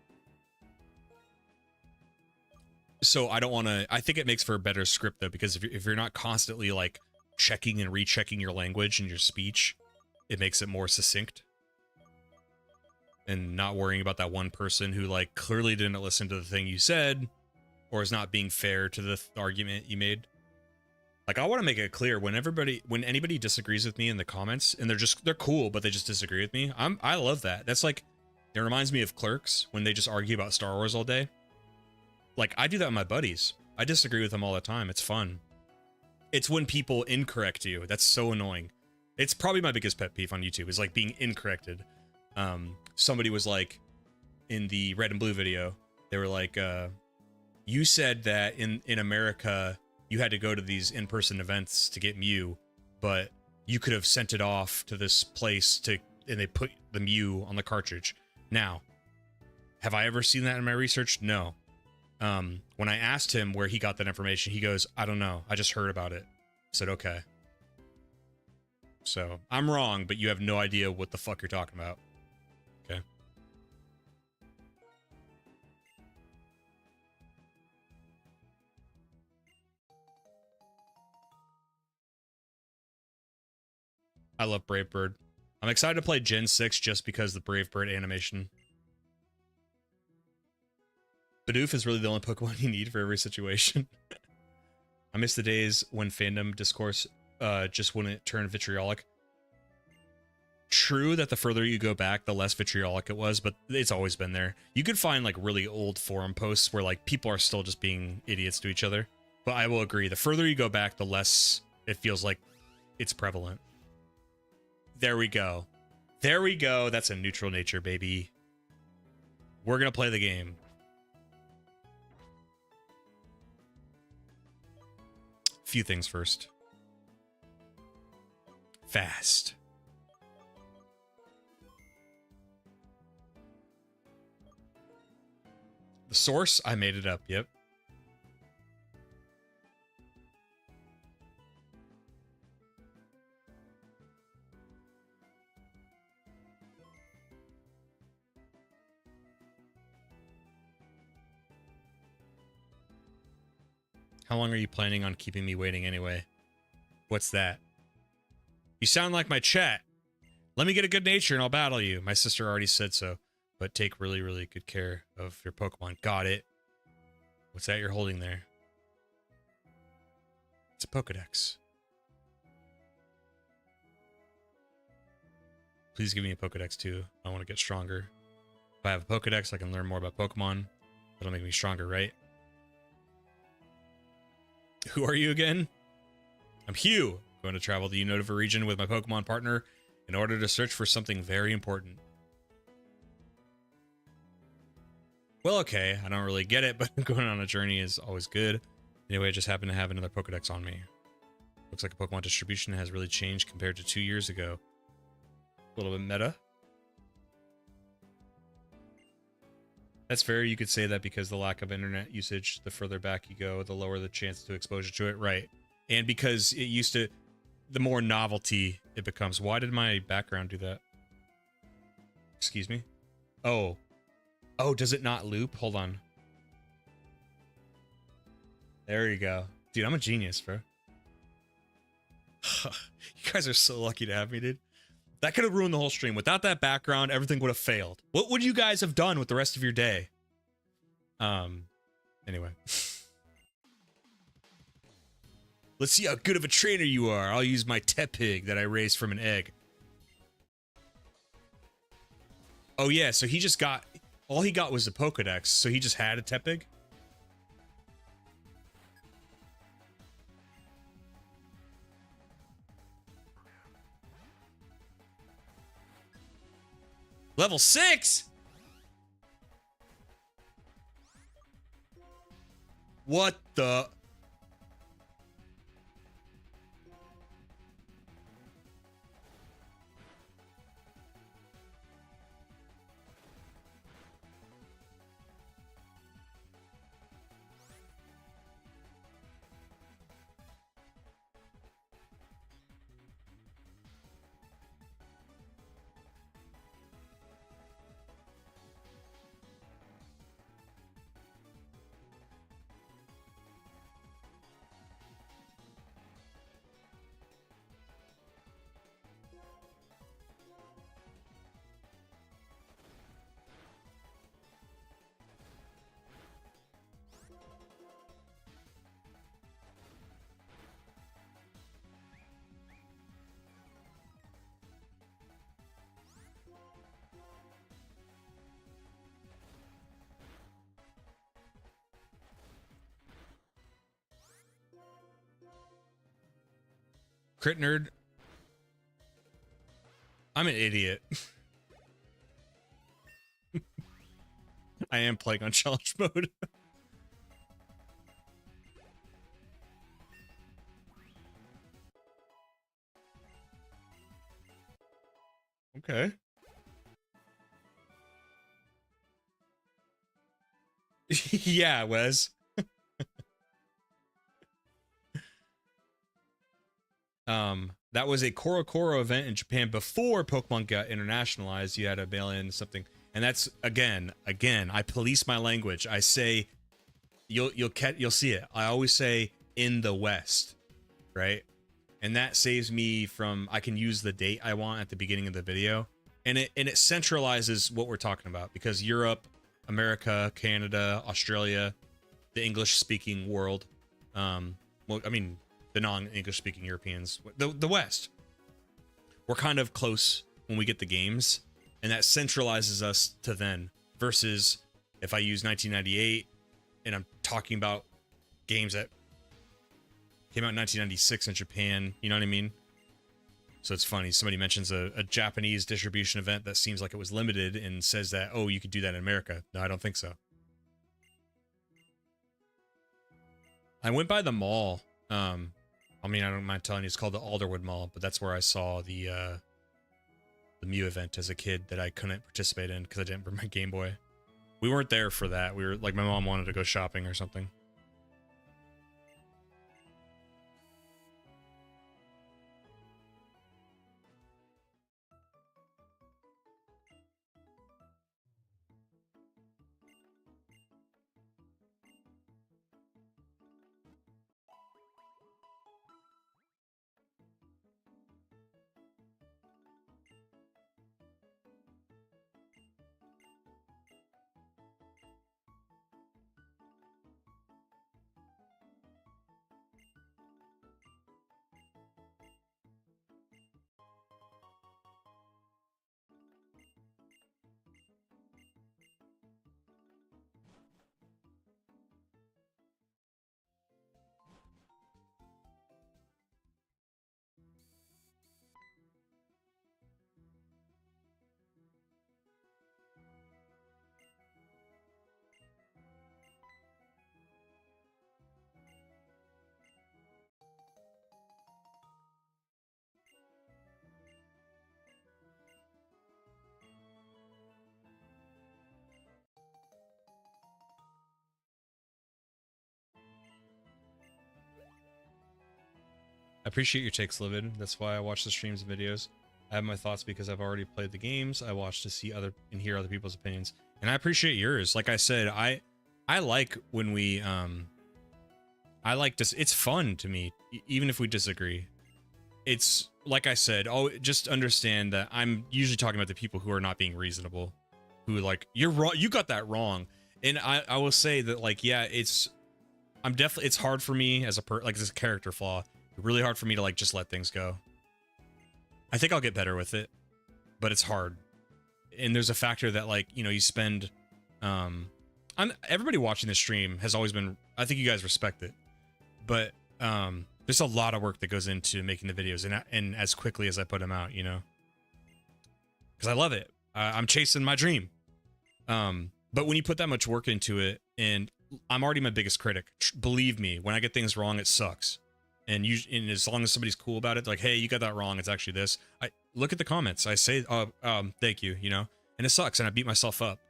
So I don't want to, I think it makes for a better script though, because if you're not constantly like checking and rechecking your language and your speech, it makes it more succinct. And not worrying about that one person who like clearly didn't listen to the thing you said, or is not being fair to the argument you made. Like, I want to make it clear when anybody disagrees with me in the comments, and they're cool, but they just disagree with me. I love that. That's like, it reminds me of Clerks when they just argue about Star Wars all day. Like, I do that with my buddies. I disagree with them all the time. It's fun. It's when people incorrect you. That's so annoying. It's probably my biggest pet peeve on YouTube, is like being incorrected. Somebody was like, in the Red and Blue video, they were like, you said that in America, you had to go to these in-person events to get Mew, but you could have sent it off to this place and they put the Mew on the cartridge. Now, have I ever seen that in my research? No. When I asked him where he got that information, he goes, I don't know. I just heard about it. I said, okay. So, I'm wrong, but you have no idea what the fuck you're talking about. Okay. I love Brave Bird. I'm excited to play Gen 6 just because the Brave Bird animation. Bidoof is really the only Pokemon you need for every situation. I miss the days when fandom discourse just wouldn't turn vitriolic. True that the further you go back, the less vitriolic it was, but it's always been there. You could find like really old forum posts where like people are still just being idiots to each other. But I will agree, the further you go back, the less it feels like it's prevalent. There we go. There we go. That's a neutral nature, baby. We're going to play the game. Few things first. Fast. The source? I made it up. Yep. How long are you planning on keeping me waiting anyway? What's that? You sound like my chat. Let me get a good nature and I'll battle you. My sister already said so. But take really, really good care of your Pokemon. Got it. What's that you're holding there? It's a Pokedex. Please give me a Pokedex too. I want to get stronger. If I have a Pokedex, I can learn more about Pokemon. That'll make me stronger, right? Who are you again? I'm Hugh. Going to travel the Unova region with my Pokemon partner in order to search for something very important. Well, okay, I don't really get it, but going on a journey is always good. Anyway, I just happen to have another Pokedex on me. Looks like Pokemon distribution has really changed compared to 2 years ago. A little bit meta. That's fair. You could say that because the lack of internet usage, the further back you go, the lower the chance to exposure to it. Right. And because it used to, the more novelty it becomes. Why did my background do that? Excuse me. Oh, does it not loop? Hold on. There you go, dude. I'm a genius, bro. You guys are so lucky to have me, dude. That could have ruined the whole stream. Without that background, everything would have failed. What would you guys have done with the rest of your day? Anyway. Let's see how good of a trainer you are. I'll use my Tepig that I raised from an egg. Oh yeah, so he just got... All he got was the Pokedex, so he just had a Tepig? Level 6? What the... Crit nerd. I'm an idiot. I am playing on challenge mode. Okay. Yeah, Wes. That was a Korokoro event in Japan before Pokemon got internationalized. You had to mail in something, and that's again, I police my language. I say, you'll see it. I always say in the West, right? And that saves me from, I can use the date I want at the beginning of the video, and it centralizes what we're talking about, because Europe, America, Canada, Australia, the English-speaking world, well, I mean, the non-English speaking Europeans, the West, we're kind of close when we get the games, and that centralizes us to then, versus if I use 1998 and I'm talking about games that came out in 1996 in Japan, you know what I mean? So it's funny, somebody mentions a Japanese distribution event that seems like it was limited and says that, oh, you could do that in America. No, I don't think so. I went by the mall. I mean, I don't mind telling you, it's called the Alderwood Mall, but that's where I saw the Mew event as a kid that I couldn't participate in because I didn't bring my Game Boy. We weren't there for that. We were like, my mom wanted to go shopping or something. I appreciate your takes, Livid. That's why I watch the streams and videos. I have my thoughts because I've already played the games. I watch to see other and hear other people's opinions, and I appreciate yours. Like I said, I like when we I like this. It's fun to me, even if we disagree. It's like I said. Oh, just understand that I'm usually talking about the people who are not being reasonable, who like you're wrong. You got that wrong, and I will say that like yeah, it's hard for me as as a character flaw. Really hard for me to like just let things go. I think I'll get better with it, but it's hard. And there's a factor that like, you know, you spend everybody watching this stream has always been, I think you guys respect it. But there's a lot of work that goes into making the videos and as quickly as I put them out, you know. Cuz I love it. I'm chasing my dream. But when you put that much work into it, and I'm already my biggest critic. Believe me, when I get things wrong, it sucks. And as long as somebody's cool about it, like, hey, you got that wrong, it's actually this. I look at the comments. I say, thank you, you know, and it sucks, and I beat myself up.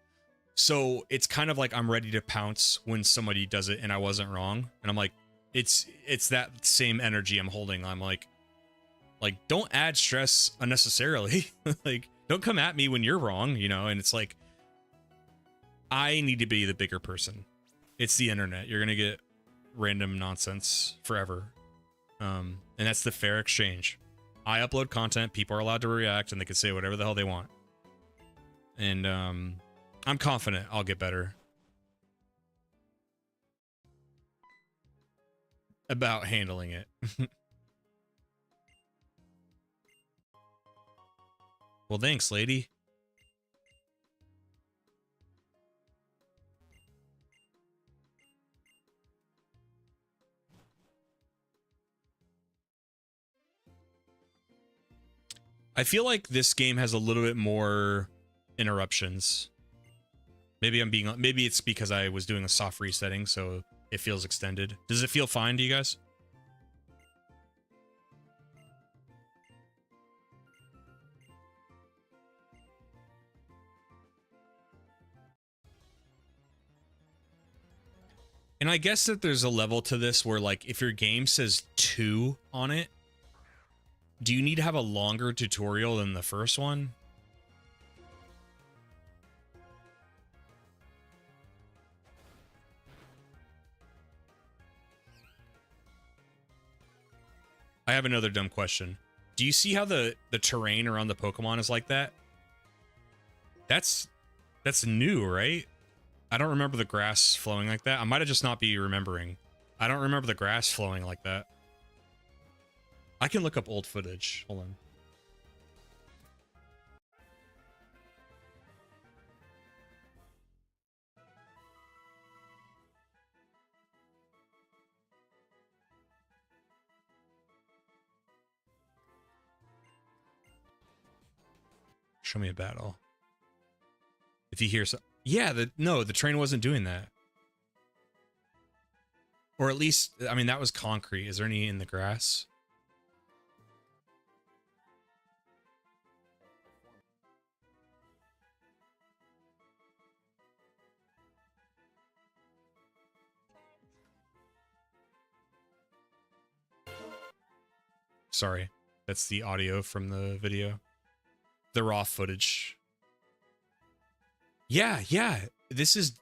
So it's kind of like I'm ready to pounce when somebody does it and I wasn't wrong, and I'm like, it's that same energy I'm holding. I'm like, don't add stress unnecessarily. Like, don't come at me when you're wrong, you know. And it's like, I need to be the bigger person. It's the internet. You're gonna get random nonsense forever. And that's the fair exchange. I upload content, people are allowed to react, and they can say whatever the hell they want. And I'm confident I'll get better about handling it. Well, thanks, lady. I feel like this game has a little bit more interruptions. Maybe it's because I was doing a soft resetting, so it feels extended. Does it feel fine to you guys? And I guess that there's a level to this where, like, if your game says 2 on it, do you need to have a longer tutorial than the first one? I have another dumb question. Do you see how the terrain around the Pokemon is like that? That's new, right? I don't remember the grass flowing like that. I might have just not be remembering. I don't remember the grass flowing like that. I can look up old footage. Hold on. Show me a battle. If you hear so, yeah, no, the train wasn't doing that. Or at least, I mean, that was concrete. Is there any in the grass? Sorry, that's the audio from the video. The raw footage. Yeah, this is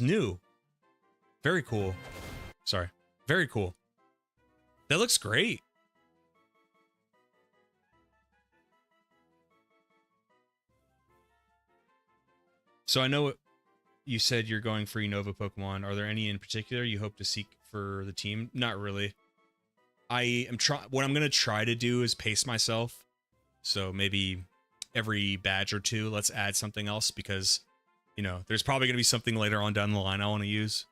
new. Very cool. Sorry. Very cool. That looks great. So I know you said you're going for Unova Pokemon. Are there any in particular you hope to seek for the team? Not really. What I'm going to try to do is pace myself. So maybe every badge or two, let's add something else, because, you know, there's probably going to be something later on down the line I want to use.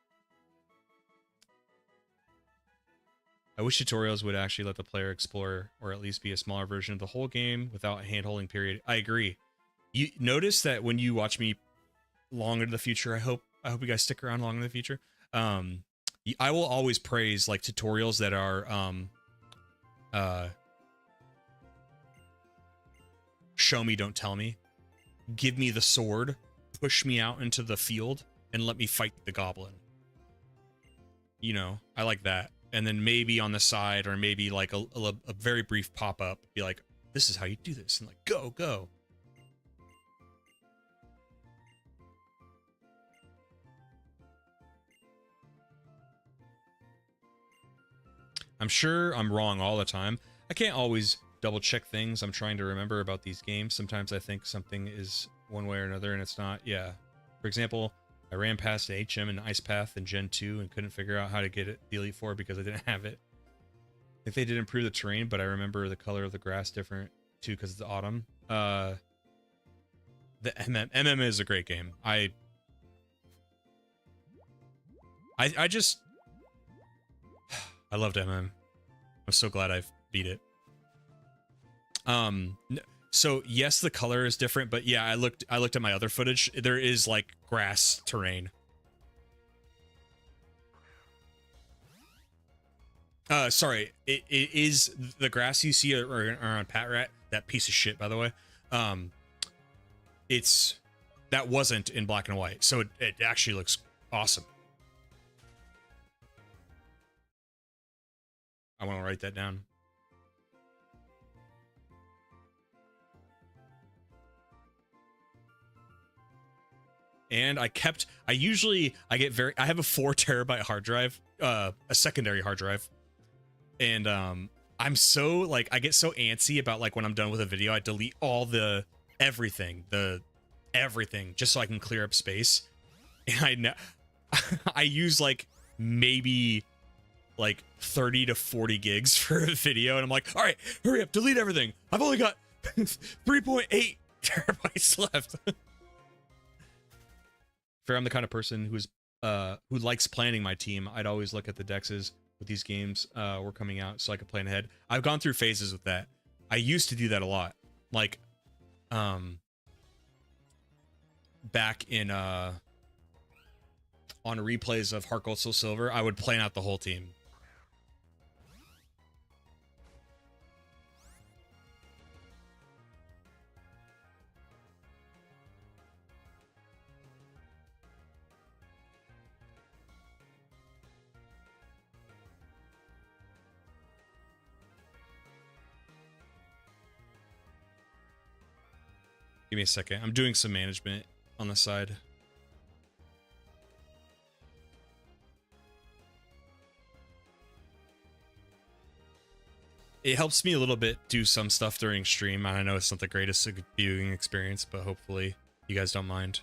I wish tutorials would actually let the player explore, or at least be a smaller version of the whole game without a hand-holding period. I agree. You notice that when you watch me long into the future, I hope you guys stick around long in the future. I will always praise like tutorials that are show me, don't tell me. Give me the sword, push me out into the field, and let me fight the goblin. You know, I like that. and then maybe on the side, or maybe like a very brief pop-up, be like, this is how you do this, and like, go. I'm sure I'm wrong all the time. I can't always double check things. I'm trying to remember about these games. Sometimes I think something is one way or another and it's not. Yeah. For example, I ran past HM and Ice Path in Gen 2 and couldn't figure out how to get it the Elite Four because I didn't have it. I think they did improve the terrain, but I remember the color of the grass different too because it's autumn. The MM is a great game. I just I loved MM. I'm so glad I've beat it. So yes, the color is different, but yeah, I looked at my other footage. There is like grass terrain. Sorry, it is the grass you see around Pat Rat, that piece of shit, by the way. That wasn't in black and white, so it actually looks awesome. I want to write that down. And I have a 4 terabyte hard drive, a secondary hard drive. And I'm so like, I get so antsy about like when I'm done with a video, I delete all the everything just so I can clear up space. And I use like maybe like 30 to 40 gigs for a video, and I'm like, all right, hurry up, delete everything. I've only got 3.8 terabytes left. Fair, I'm the kind of person who likes planning my team. I'd always look at the dexes with these games were coming out so I could plan ahead. I've gone through phases with that. I used to do that a lot. Like back in on replays of Heart Gold Soul Silver, I would plan out the whole team. Give me a second. I'm doing some management on the side. It helps me a little bit do some stuff during stream. I know it's not the greatest viewing experience, but hopefully you guys don't mind.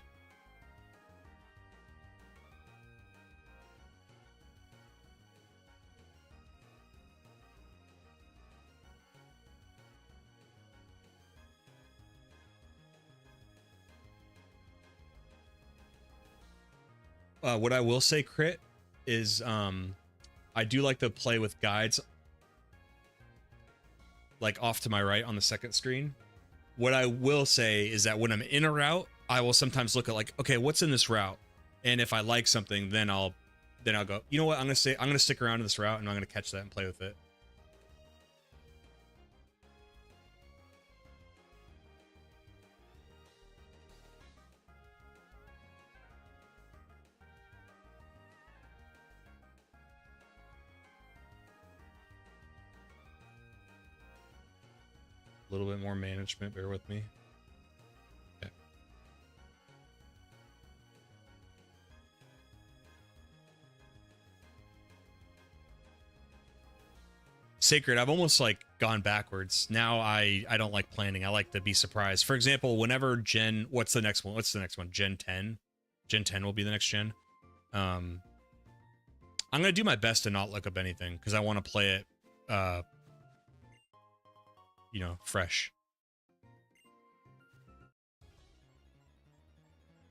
What I will say, Crit, is I do like to play with guides like off to my right on the second screen. What I will say is that when I'm in a route, I will sometimes look at like, okay, what's in this route? And if I like something, then I'll go, you know what, I'm gonna stick around in this route and I'm gonna catch that and play with it. A little bit more management, bear with me. Okay. Sacred, I've almost like gone backwards. Now I don't like planning. I like to be surprised. For example, whenever what's the next one? What's the next one? Gen 10? Gen 10 will be the next gen. I'm gonna do my best to not look up anything because I want to play it you know, fresh.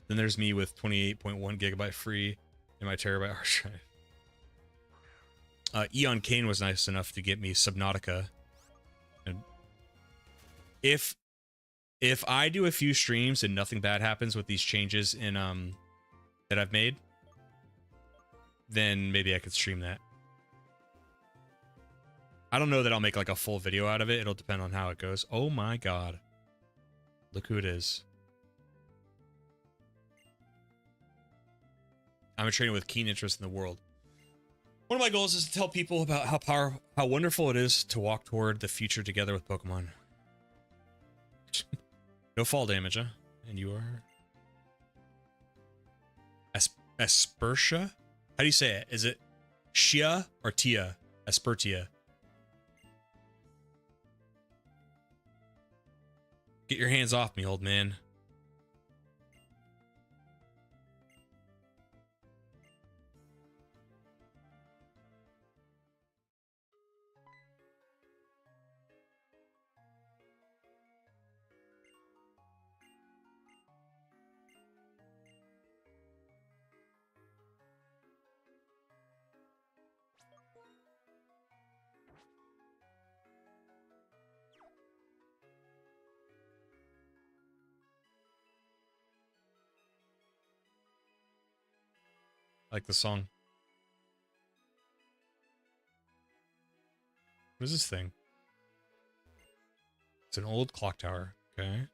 Then there's me with 28.1 gigabyte free in my terabyte hard drive. Eon Kane was nice enough to get me Subnautica. And if I do a few streams and nothing bad happens with these changes in that I've made, then maybe I could stream that. I don't know that I'll make like a full video out of it. It'll depend on how it goes. Oh my god. Look who it is. I'm a trainer with keen interest in the world. One of my goals is to tell people about how wonderful it is to walk toward the future together with Pokemon. No fall damage, huh? And you are Aspertia? How do you say it? Is it Shia or Tia? Aspertia. Get your hands off me, old man. I like the song. What is this thing? It's an old clock tower. Okay.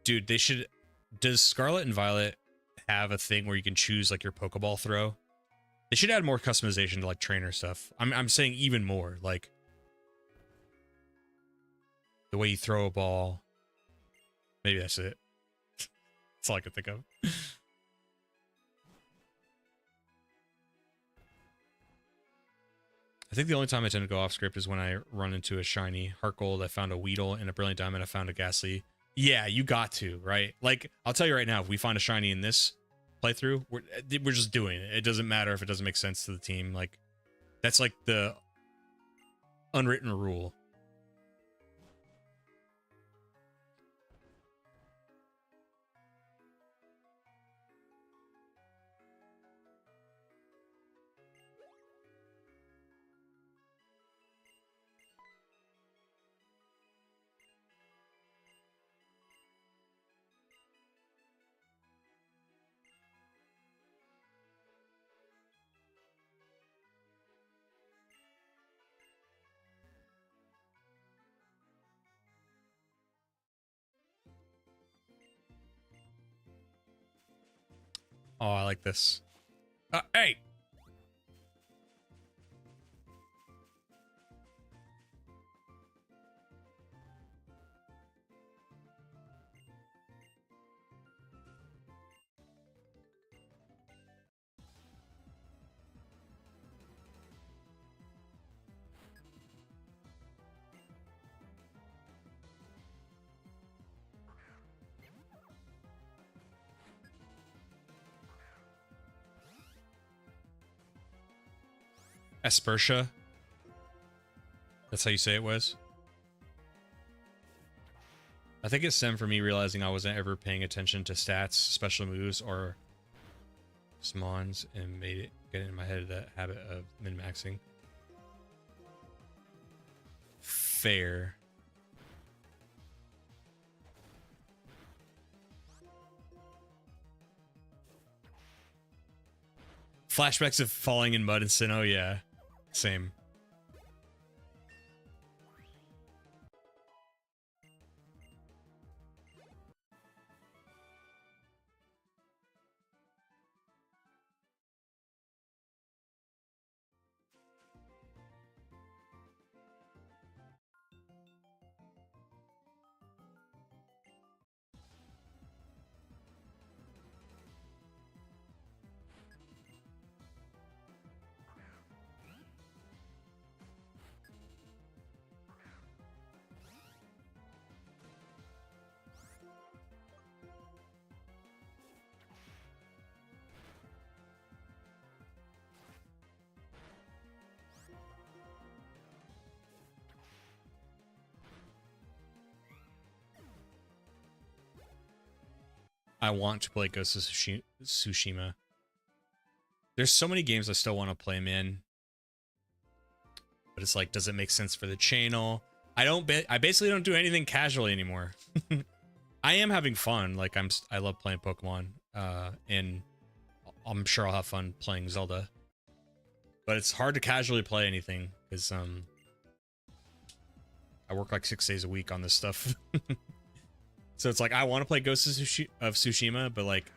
Dude, they should... Does Scarlet and Violet have a thing where you can choose like your Pokeball throw? They should add more customization to like trainer stuff. I'm saying even more, like the way you throw a ball. Maybe that's it. That's all I could think of. I think the only time I tend to go off script is when I run into a shiny Heart Gold. I found a Weedle, and a Brilliant Diamond I found a Ghastly. Yeah, you got to, right? Like, I'll tell you right now, if we find a shiny in this playthrough, we're just doing it. It doesn't matter if it doesn't make sense to the team. Like, that's like the unwritten rule. Oh, I like this. Hey! Aspertia. That's how you say it was. I think it stemmed from me realizing I wasn't ever paying attention to stats, special moves, or summons, and made it get in my head that habit of min-maxing. Fair. Flashbacks of falling in mud and sin. Oh yeah, same. I want to play Ghost of Tsushima. There's so many games I still want to play, man. But it's like, does it make sense for the channel? I basically don't do anything casually anymore. I am having fun. Like I love playing Pokemon. And I'm sure I'll have fun playing Zelda. but it's hard to casually play anything because I work like 6 days a week on this stuff. So it's like I want to play Ghost of Tsushima, but like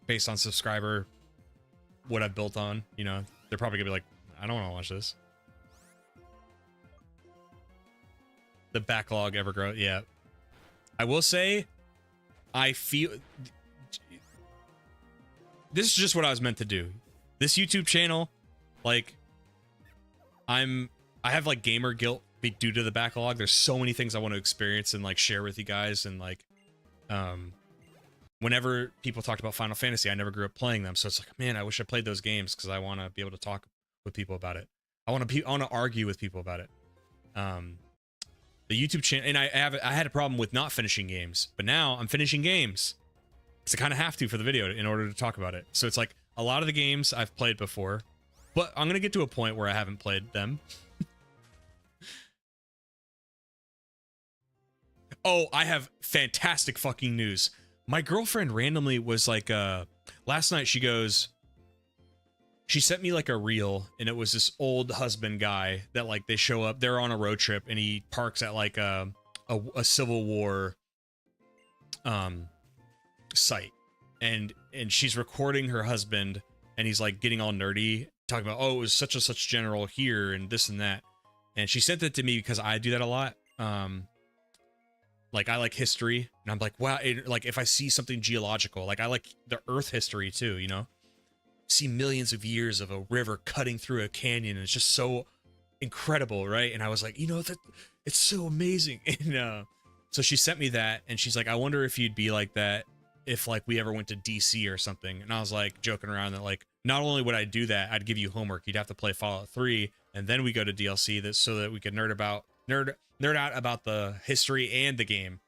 based on subscriber what I've built on, you know, they're probably gonna be like, I don't want to watch this. The backlog ever grow. Yeah, I will say, I feel this is just what I was meant to do. This YouTube channel, like, I have like gamer guilt due to the backlog. There's so many things I want to experience and like share with you guys, and like, whenever people talked about Final Fantasy, I never grew up playing them, so it's like, man, I wish I played those games because I want to be able to talk with people about it. I want to argue with people about it. The YouTube channel, and I had a problem with not finishing games, but now I'm finishing games. So I kind of have to for the video in order to talk about it. So it's like a lot of the games I've played before, but I'm gonna get to a point where I haven't played them. Oh, I have fantastic fucking news. My girlfriend randomly was like, last night she sent me like a reel, and it was this old husband guy that like they show up, they're on a road trip, and he parks at like a Civil War site, and she's recording her husband, and he's like getting all nerdy, talking about, oh, it was such and such general here and this and that, and she sent it to me because I do that a lot. Like I like history, and I'm like, wow, like if I see something geological, like I like the Earth history too, you know, see millions of years of a river cutting through a canyon, and it's just so incredible, right? And I was like, you know, that it's so amazing. And so she sent me that, and she's like, I wonder if you'd be like that if like we ever went to DC or something. And I was like joking around that like not only would I do that, I'd give you homework. You'd have to play Fallout 3, and then we go to DLC so that we could nerd out about the history and the game.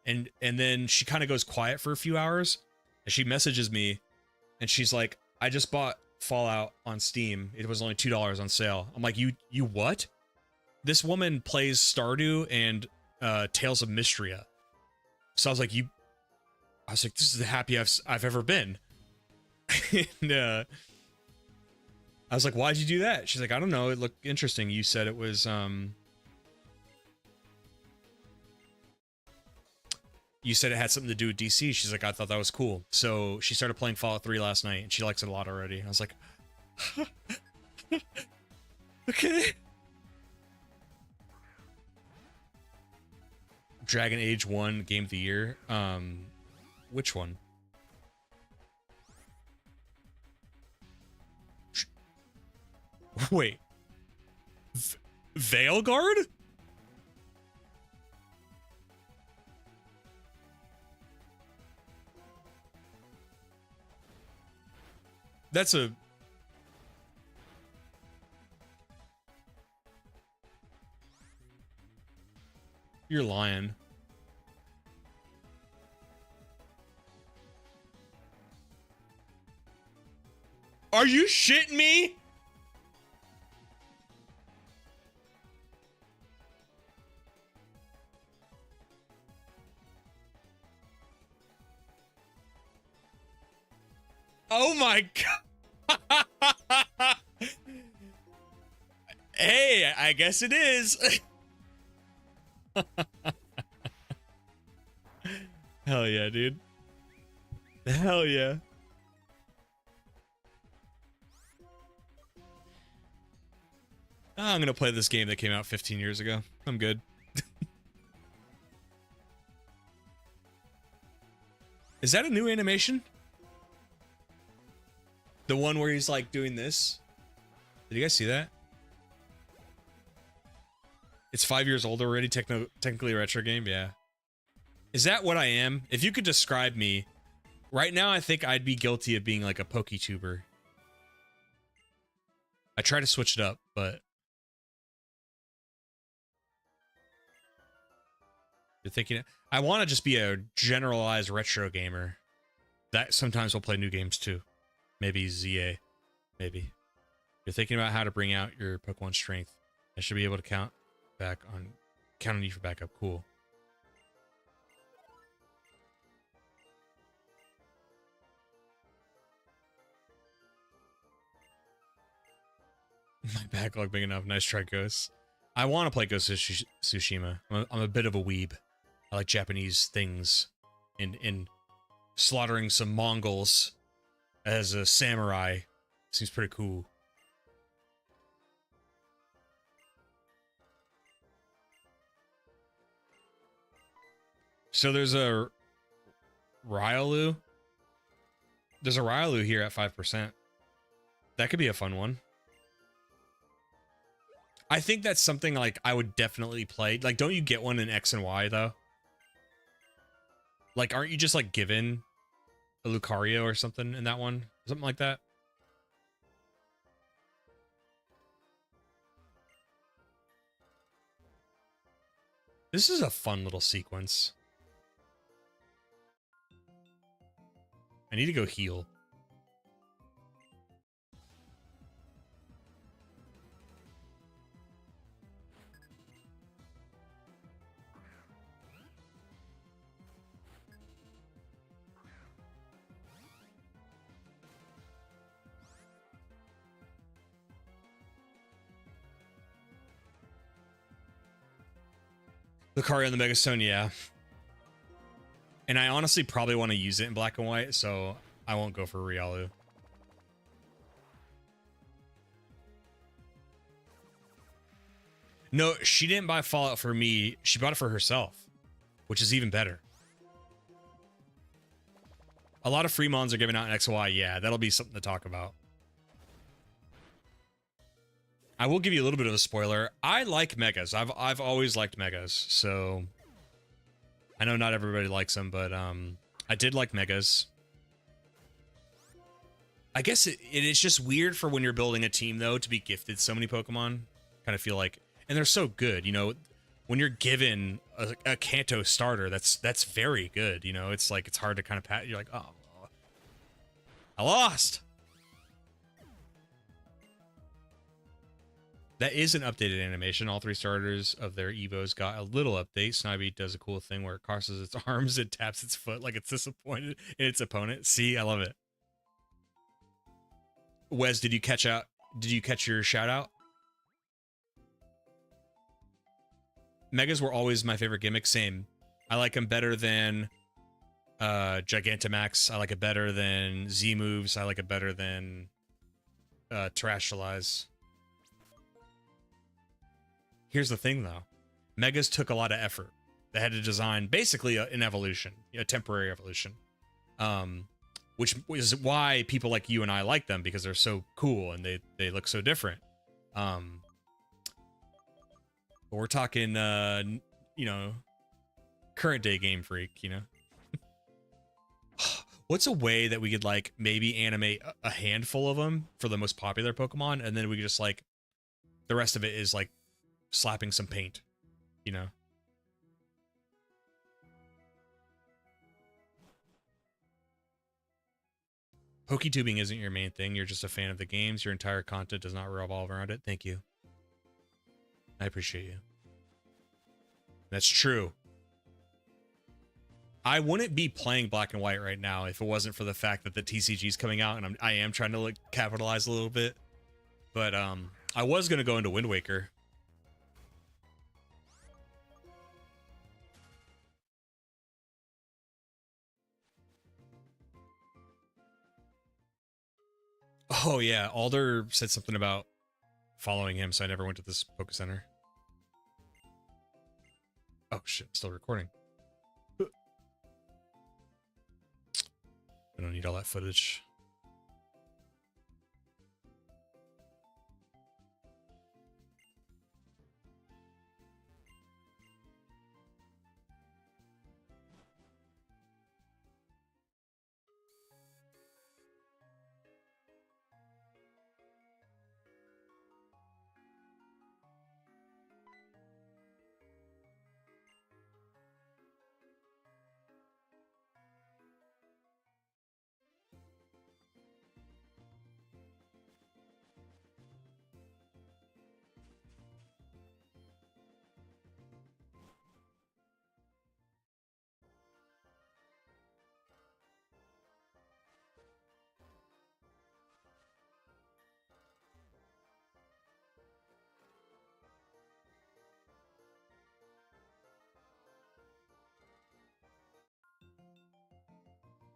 And then she kind of goes quiet for a few hours, and she messages me, and she's like, I just bought Fallout on Steam. It was only $2 on sale. I'm like, you what? This woman plays Stardew and Tales of Mystria. So I was like, this is the happiest I've ever been. And I was like, why'd you do that? She's like, I don't know. It looked interesting. You said it was you said it had something to do with DC. She's like, I thought that was cool. So she started playing Fallout 3 last night, and she likes it a lot already. I was like, okay. Dragon Age 1 Game of the Year. Which one? Wait. Veilguard? That's a... You're lying. Are you shitting me? Oh my god. Hey, I guess it is. Hell yeah, dude. Hell yeah. I'm gonna play this game that came out 15 years ago. I'm good. Is that a new animation? The one where he's like doing this? Did you guys see that? It's 5 years old already, technically a retro game, yeah. Is that what I am? If you could describe me, right now I think I'd be guilty of being like a PokeTuber. I try to switch it up, but... You're thinking... I want to just be a generalized retro gamer. That sometimes will play new games too. Maybe ZA. Maybe. You're thinking about how to bring out your Pokemon strength. I should be able to count on you for backup. Cool. My backlog big enough. Nice try, Ghost. I want to play Ghost of Tsushima. I'm a bit of a weeb. I like Japanese things. In slaughtering some Mongols as a samurai seems pretty cool. So there's a Riolu. There's a Riolu here at 5%. That could be a fun one. I think that's something like I would definitely play. Like, don't you get one in X and Y though? Like, aren't you just like given a Lucario or something in that one? Something like that? This is a fun little sequence. I need to go heal. Lucario and the Megastone, yeah. And I honestly probably want to use it in black and white, so I won't go for Riolu. No, she didn't buy Fallout for me. She bought it for herself, which is even better. A lot of free mons are giving out in XY. Yeah, that'll be something to talk about. I will give you a little bit of a spoiler. I like Megas. I've always liked Megas, so I know not everybody likes them, but I did like Megas. I guess it is just weird for when you're building a team, though, to be gifted so many Pokemon. Kind of feel like, and they're so good, you know, when you're given a Kanto starter, that's very good, you know. It's like, it's hard to kind of pat. You're like, oh, I lost. That is an updated animation. All 3 starters of their Evos got a little update. Snivy does a cool thing where it crosses its arms and taps its foot like it's disappointed in its opponent. See, I love it. Wes, did you catch your shout out? Megas were always my favorite gimmick. Same. I like them better than Gigantamax. I like it better than Z moves. I like it better than Terastallize. Here's the thing, though. Megas took a lot of effort. They had to design basically an evolution, a temporary evolution, which is why people like you and I like them, because they're so cool and they look so different. But we're talking, you know, current day Game Freak, you know. What's a way that we could like maybe animate a handful of them for the most popular Pokemon, and then we could just like the rest of it is like slapping some paint, you know? PokeTubing isn't your main thing. You're just a fan of the games. Your entire content does not revolve around it. Thank you. I appreciate you. That's true. I wouldn't be playing Black and White right now if it wasn't for the fact that the TCG is coming out, and I am trying to like capitalize a little bit. But I was gonna go into Wind Waker. Oh yeah, Alder said something about following him, so I never went to this Poke Center. Oh shit, still recording. I don't need all that footage.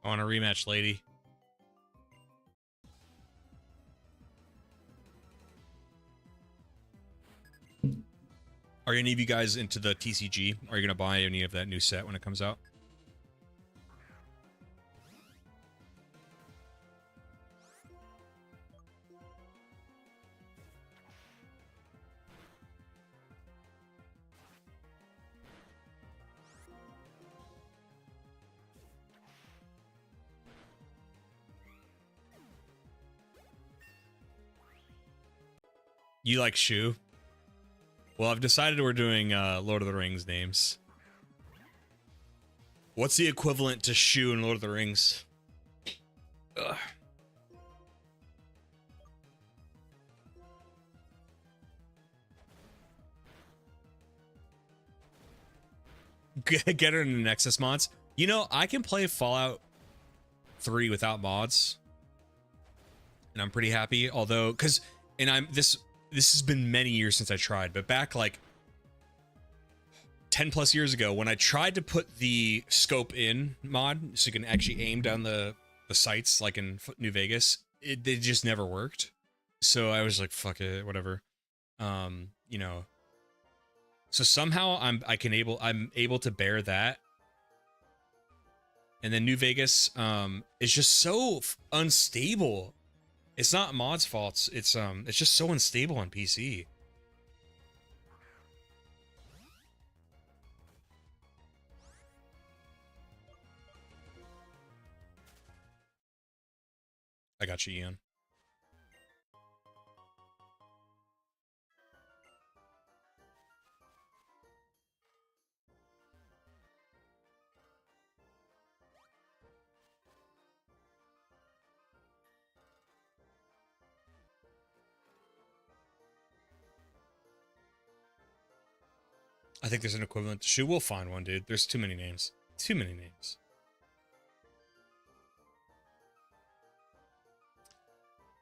I want a rematch, lady. Are any of you guys into the TCG? Are you gonna buy any of that new set when it comes out? You like Shu? Well, I've decided we're doing Lord of the Rings names. What's the equivalent to Shu in Lord of the Rings? Ugh. Get her into Nexus mods. You know, I can play Fallout 3 without mods, and I'm pretty happy. Although, this has been many years since I tried, but back like 10 plus years ago when I tried to put the scope in mod so you can actually aim down the sights like in New Vegas, it just never worked. So I was like, fuck it, whatever. You know, so somehow I'm able to bear that. And then New Vegas is just so unstable. It's not mod's faults. It's just so unstable on PC. I got you, Ian. I think there's an equivalent to Shu. We'll find one, dude. There's too many names. Too many names.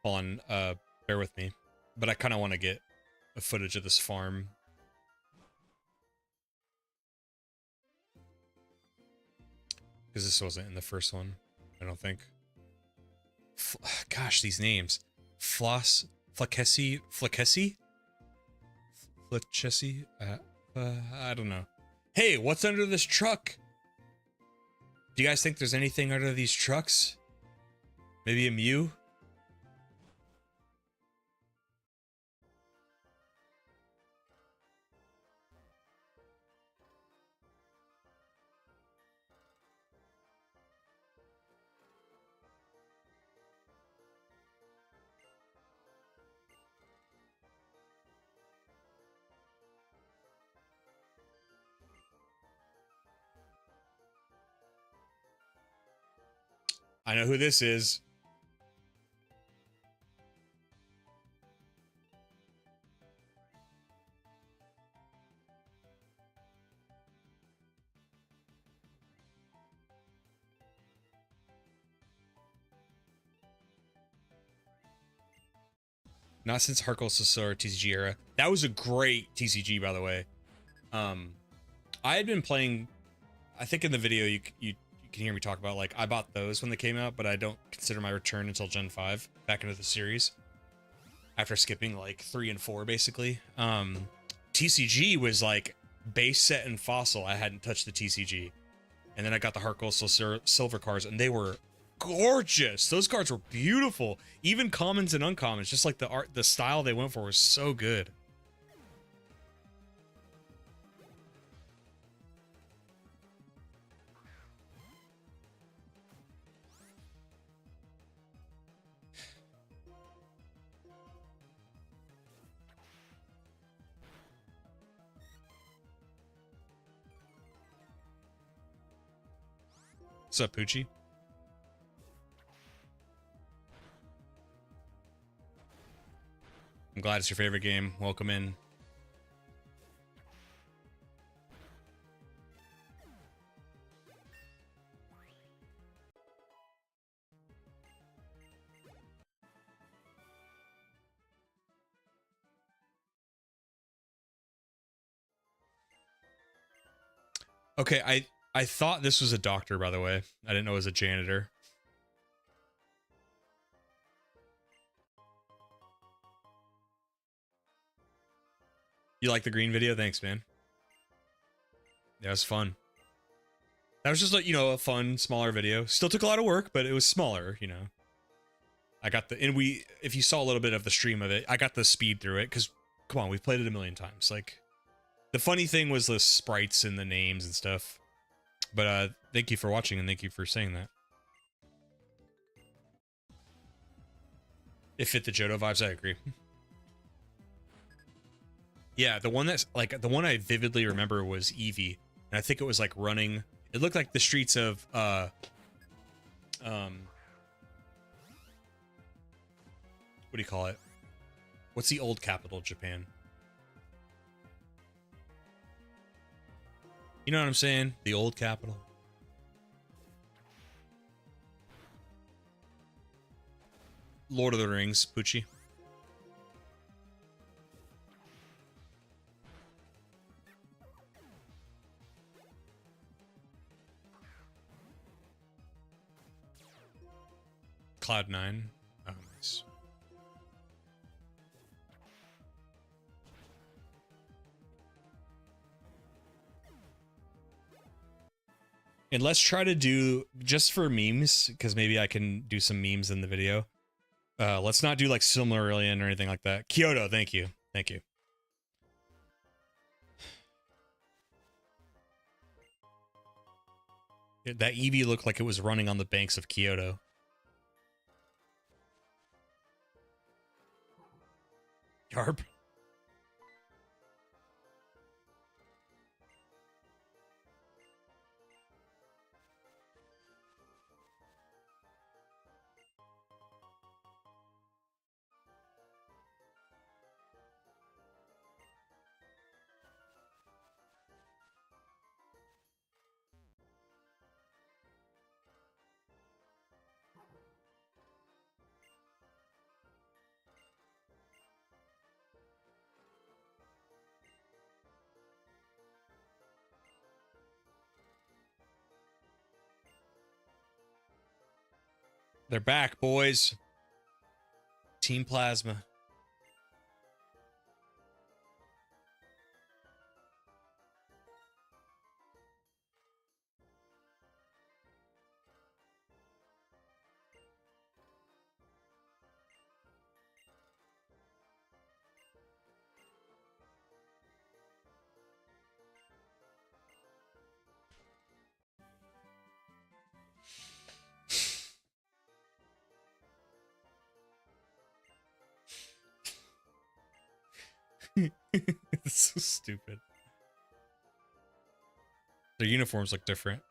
Hold on, bear with me. But I kind of want to get a footage of this farm. Because this wasn't in the first one, I don't think. Gosh, these names. Flakesi? I don't know. Hey, what's under this truck? Do you guys think there's anything under these trucks? Maybe a Mew? I know who this is. Not since Heart Gold Soul TCG era. That was a great TCG, by the way. I had been playing. I think in the video you can hear me talk about like I bought those when they came out, but I don't consider my return until Gen 5 back into the series. After skipping like 3 and 4, basically. TCG was like base set and fossil. I hadn't touched the TCG, and then I got the Heart Gold Soul Silver cards, and they were gorgeous. Those cards were beautiful, even commons and uncommons. Just like the art, the style they went for was so good. What's up, Poochie? I'm glad it's your favorite game. Welcome in. Okay, I thought this was a doctor, by the way. I didn't know it was a janitor. You like the green video? Thanks, man. Yeah, it was fun. That was just like, you know, a fun, smaller video. Still took a lot of work, but it was smaller, you know. I got the, and we, if you saw a little bit of the stream of it, I got the speed through it, because, come on, we've played it a million times. Like, the funny thing was the sprites and the names and stuff. But, thank you for watching, and thank you for saying that. It fit the Johto vibes, I agree. Yeah, the one that's, like, the one I vividly remember was Eevee. And I think it was, like, running, it looked like the streets of, what do you call it? What's the old capital of Japan? You know what I'm saying? The old capital. Lord of the Rings, Poochie. Cloud9. Oh, nice. And let's try to do, just for memes, because maybe I can do some memes in the video. Let's not do like Silmarillion or anything like that. Kyoto, thank you. Thank you. That Eevee looked like it was running on the banks of Kyoto. Yarp. They're back, boys. Team Plasma. It's so stupid. Their uniforms look different.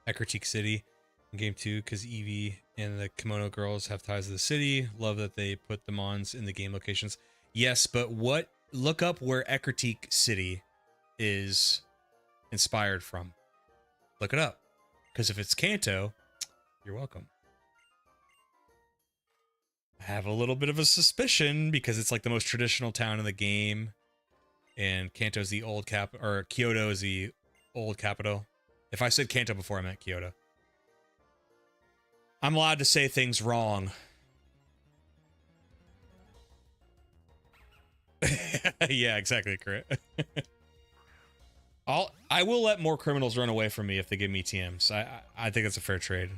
Ecruteak City in Game 2, because Eevee and the Kimono girls have ties to the city. Love that they put the Mons in the game locations. Yes, but what? Look up where Ecruteak City is inspired from. Look it up. Because if it's Kanto, you're welcome. I have a little bit of a suspicion because it's like the most traditional town in the game. And Kanto's the old cap, or Kyoto is the old capital. If I said Kanto before, I meant Kyoto. I'm allowed to say things wrong. Yeah, exactly, correct. I will let more criminals run away from me if they give me TMs. I think it's a fair trade.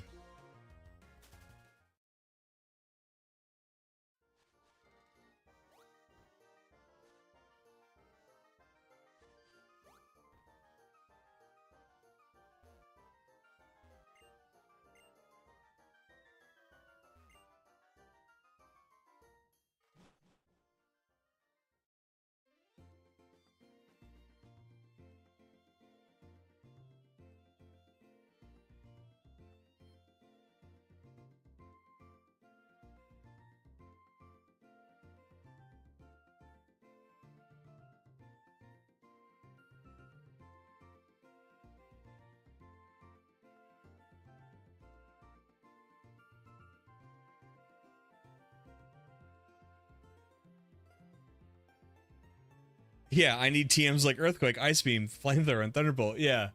Yeah, I need TMs like Earthquake, Ice Beam, Flamethrower, and Thunderbolt. Yeah.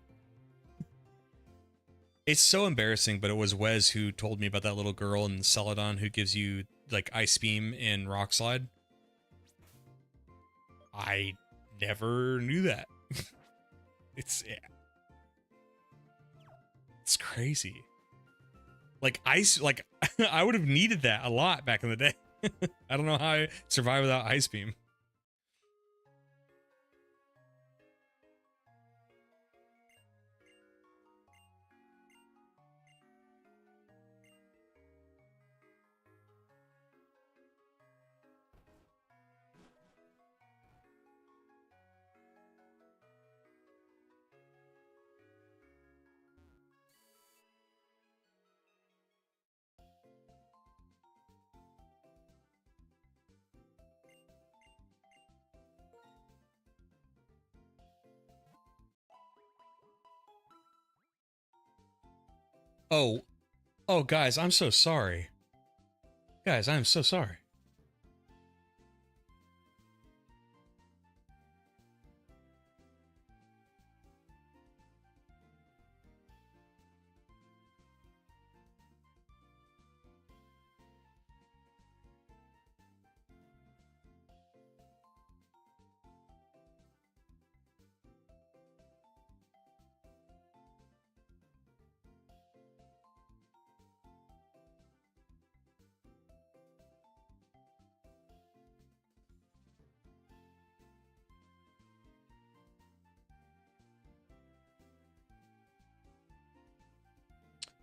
It's so embarrassing, but it was Wes who told me about that little girl in Celadon who gives you like Ice Beam and Rock Slide. I never knew that. It's crazy. Like ice, like I would have needed that a lot back in the day. I don't know how I survive without Ice Beam. Oh, oh, guys, I'm so sorry. Guys, I'm so sorry.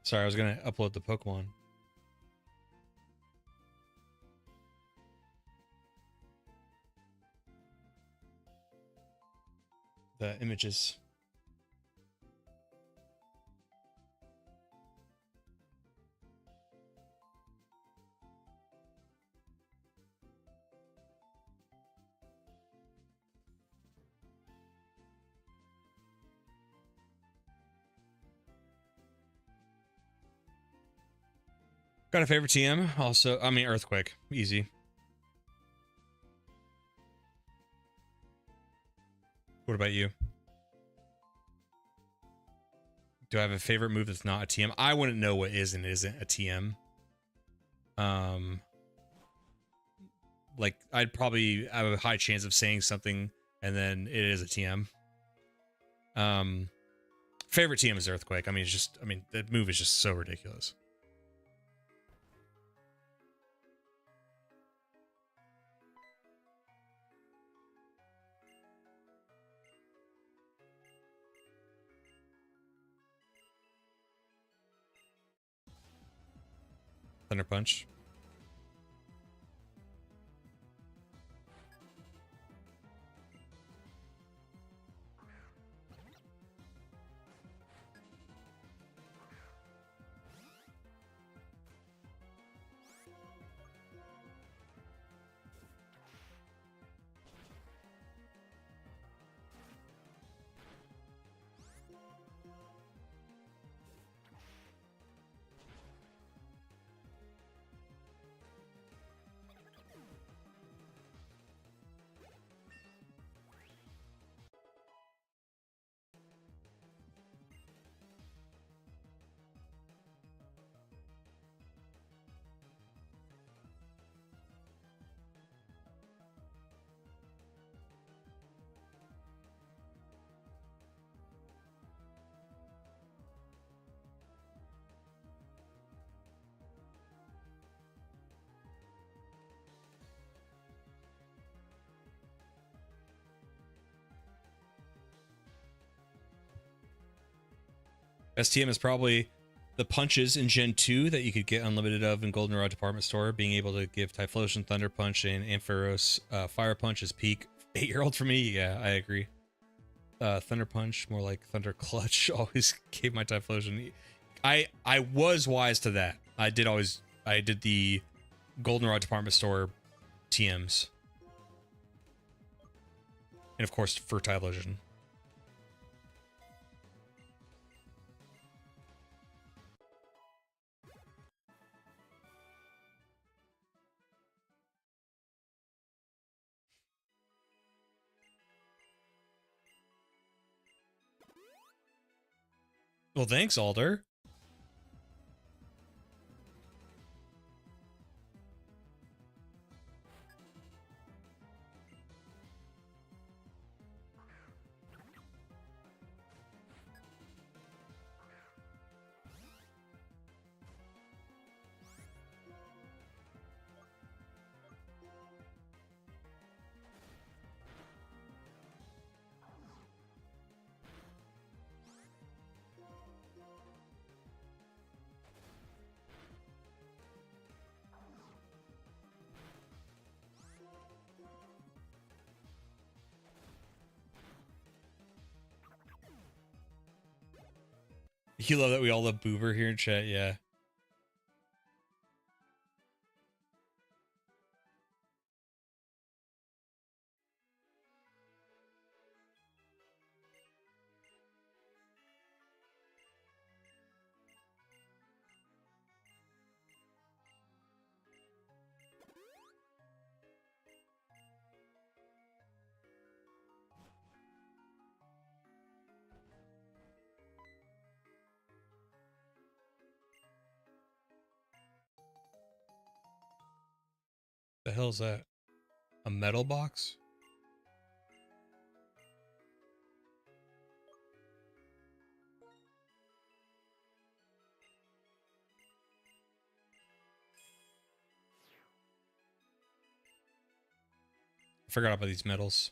Sorry, I was gonna upload the Pokemon. The images. Got a favorite TM? Also, I mean, Earthquake. Easy. What about you? Do I have a favorite move that's not a TM? I wouldn't know what is and isn't a TM. Like, I'd probably have a high chance of saying something and then it is a TM. Favorite TM is Earthquake. I mean, it's just, I mean, the move is just so ridiculous. Thunder Punch. STM is probably the punches in Gen 2 that you could get unlimited of in Goldenrod Department Store. Being able to give Typhlosion, Thunder Punch, and Ampharos Fire Punch is peak 8-year-old for me. Yeah, I agree. Thunder Punch, more like Thunder Clutch, always gave my Typhlosion. I was wise to that. I did the Goldenrod Department Store TMs. And of course, for Typhlosion. Well, thanks, Alder. You love that we all love Boober here in chat, yeah. The hell's that? A metal box? I forgot about these medals.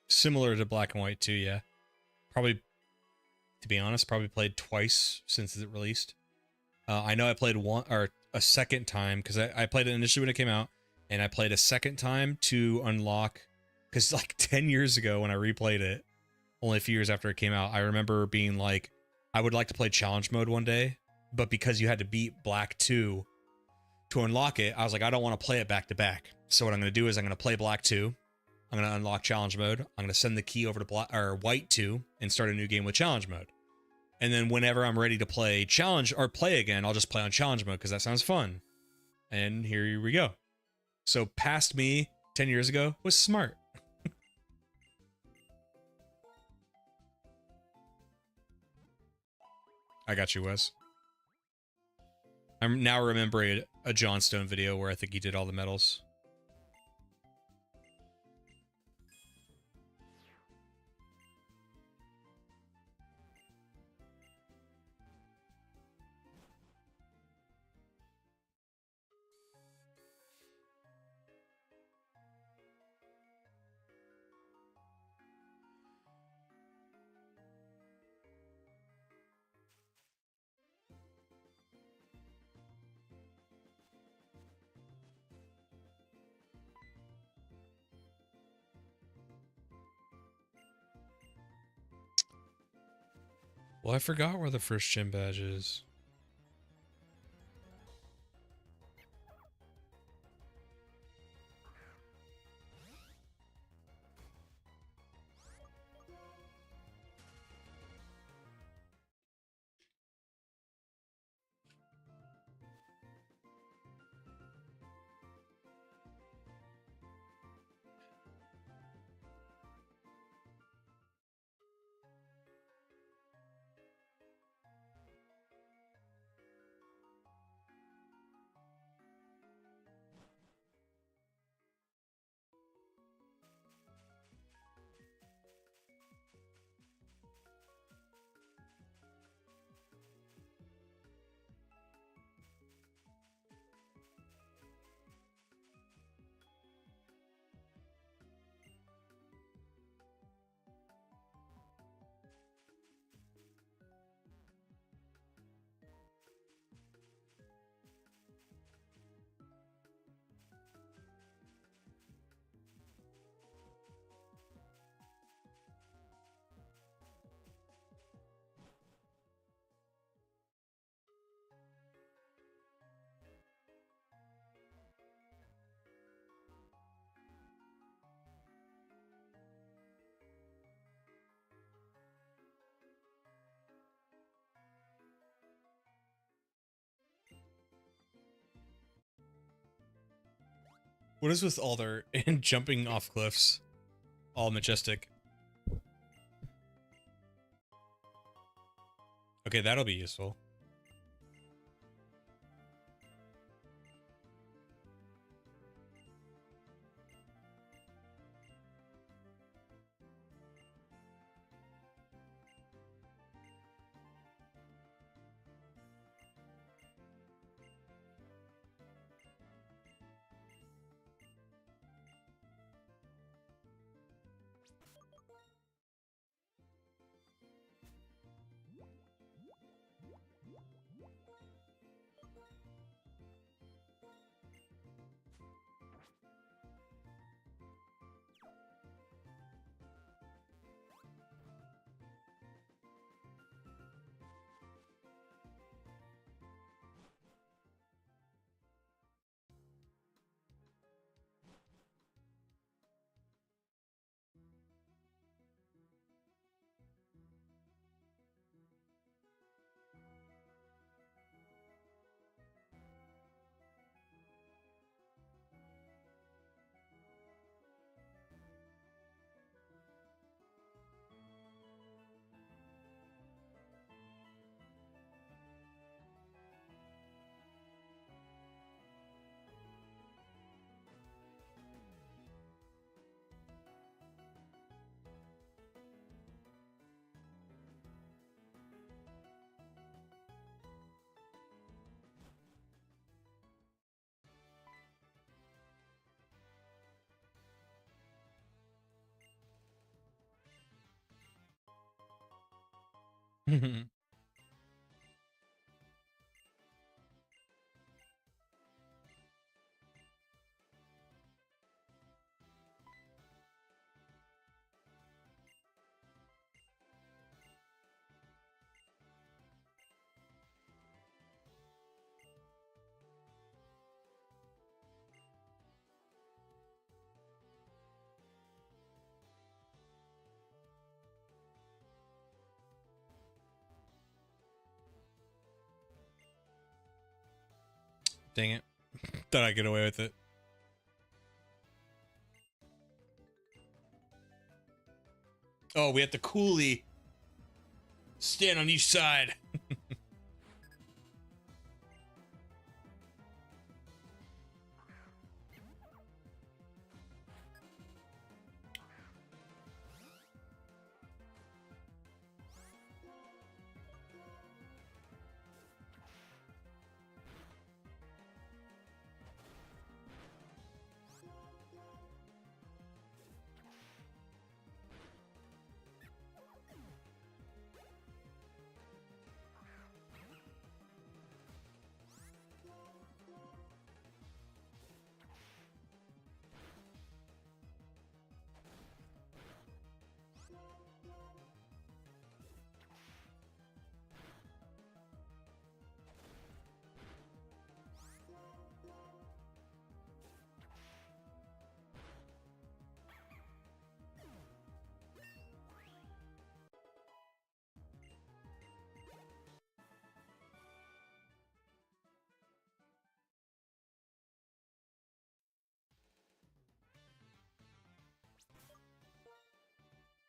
Similar to Black and White too, yeah. Probably, to be honest, probably played twice since it released. I know I played one or a second time because I played it initially when it came out, and I played a second time to unlock, because like 10 years ago when I replayed it, only a few years after it came out, I remember being like, I would like to play challenge mode one day, but because you had to beat Black 2 to unlock it, I was like, I don't want to play it back to back. So what I'm going to do is I'm going to play Black 2. I'm going to unlock challenge mode. I'm going to send the key over to Black or White 2 and start a new game with challenge mode. And then whenever I'm ready to play challenge or play again, I'll just play on challenge mode because that sounds fun. And here we go. So past me 10 years ago was smart. I got you, Wes. I'm now remembering a John Stone video where I think he did all the medals. Well, I forgot where the first gym badge is.
What is with Alder and jumping off cliffs? All majestic. Okay, that'll be useful. Dang it. Thought I'd get away with it.
Oh, we have to coolly stand on each side.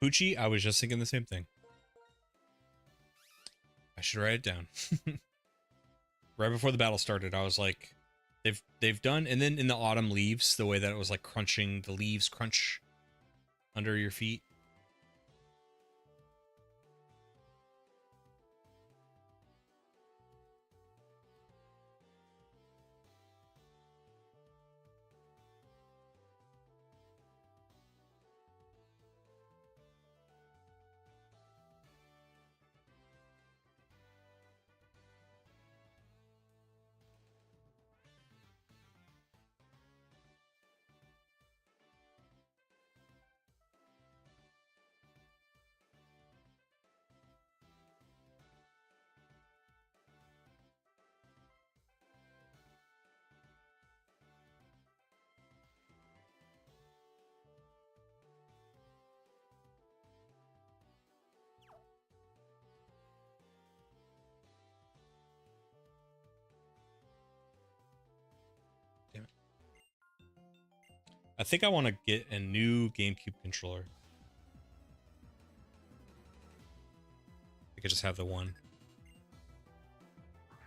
Poochie, I was just thinking the same thing. I should write it down. Right before the battle started, I was like, they've done, and then in the autumn leaves, the way that it was like crunching, the leaves crunch under your feet. I think I want to get a new GameCube controller. I could just have the one.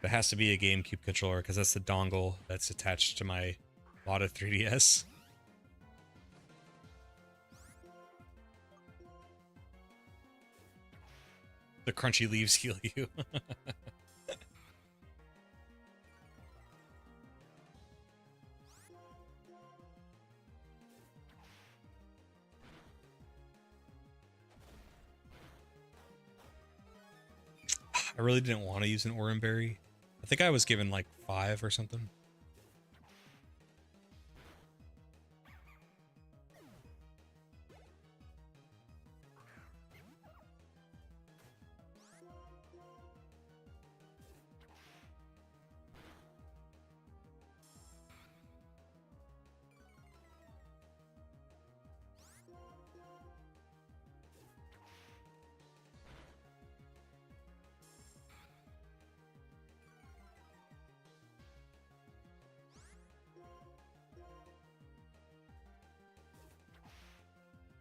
It has to be a GameCube controller because that's the dongle that's attached to my modded 3DS. The crunchy leaves heal you. I really didn't want to use an Oran Berry. I think I was given like 5 or something.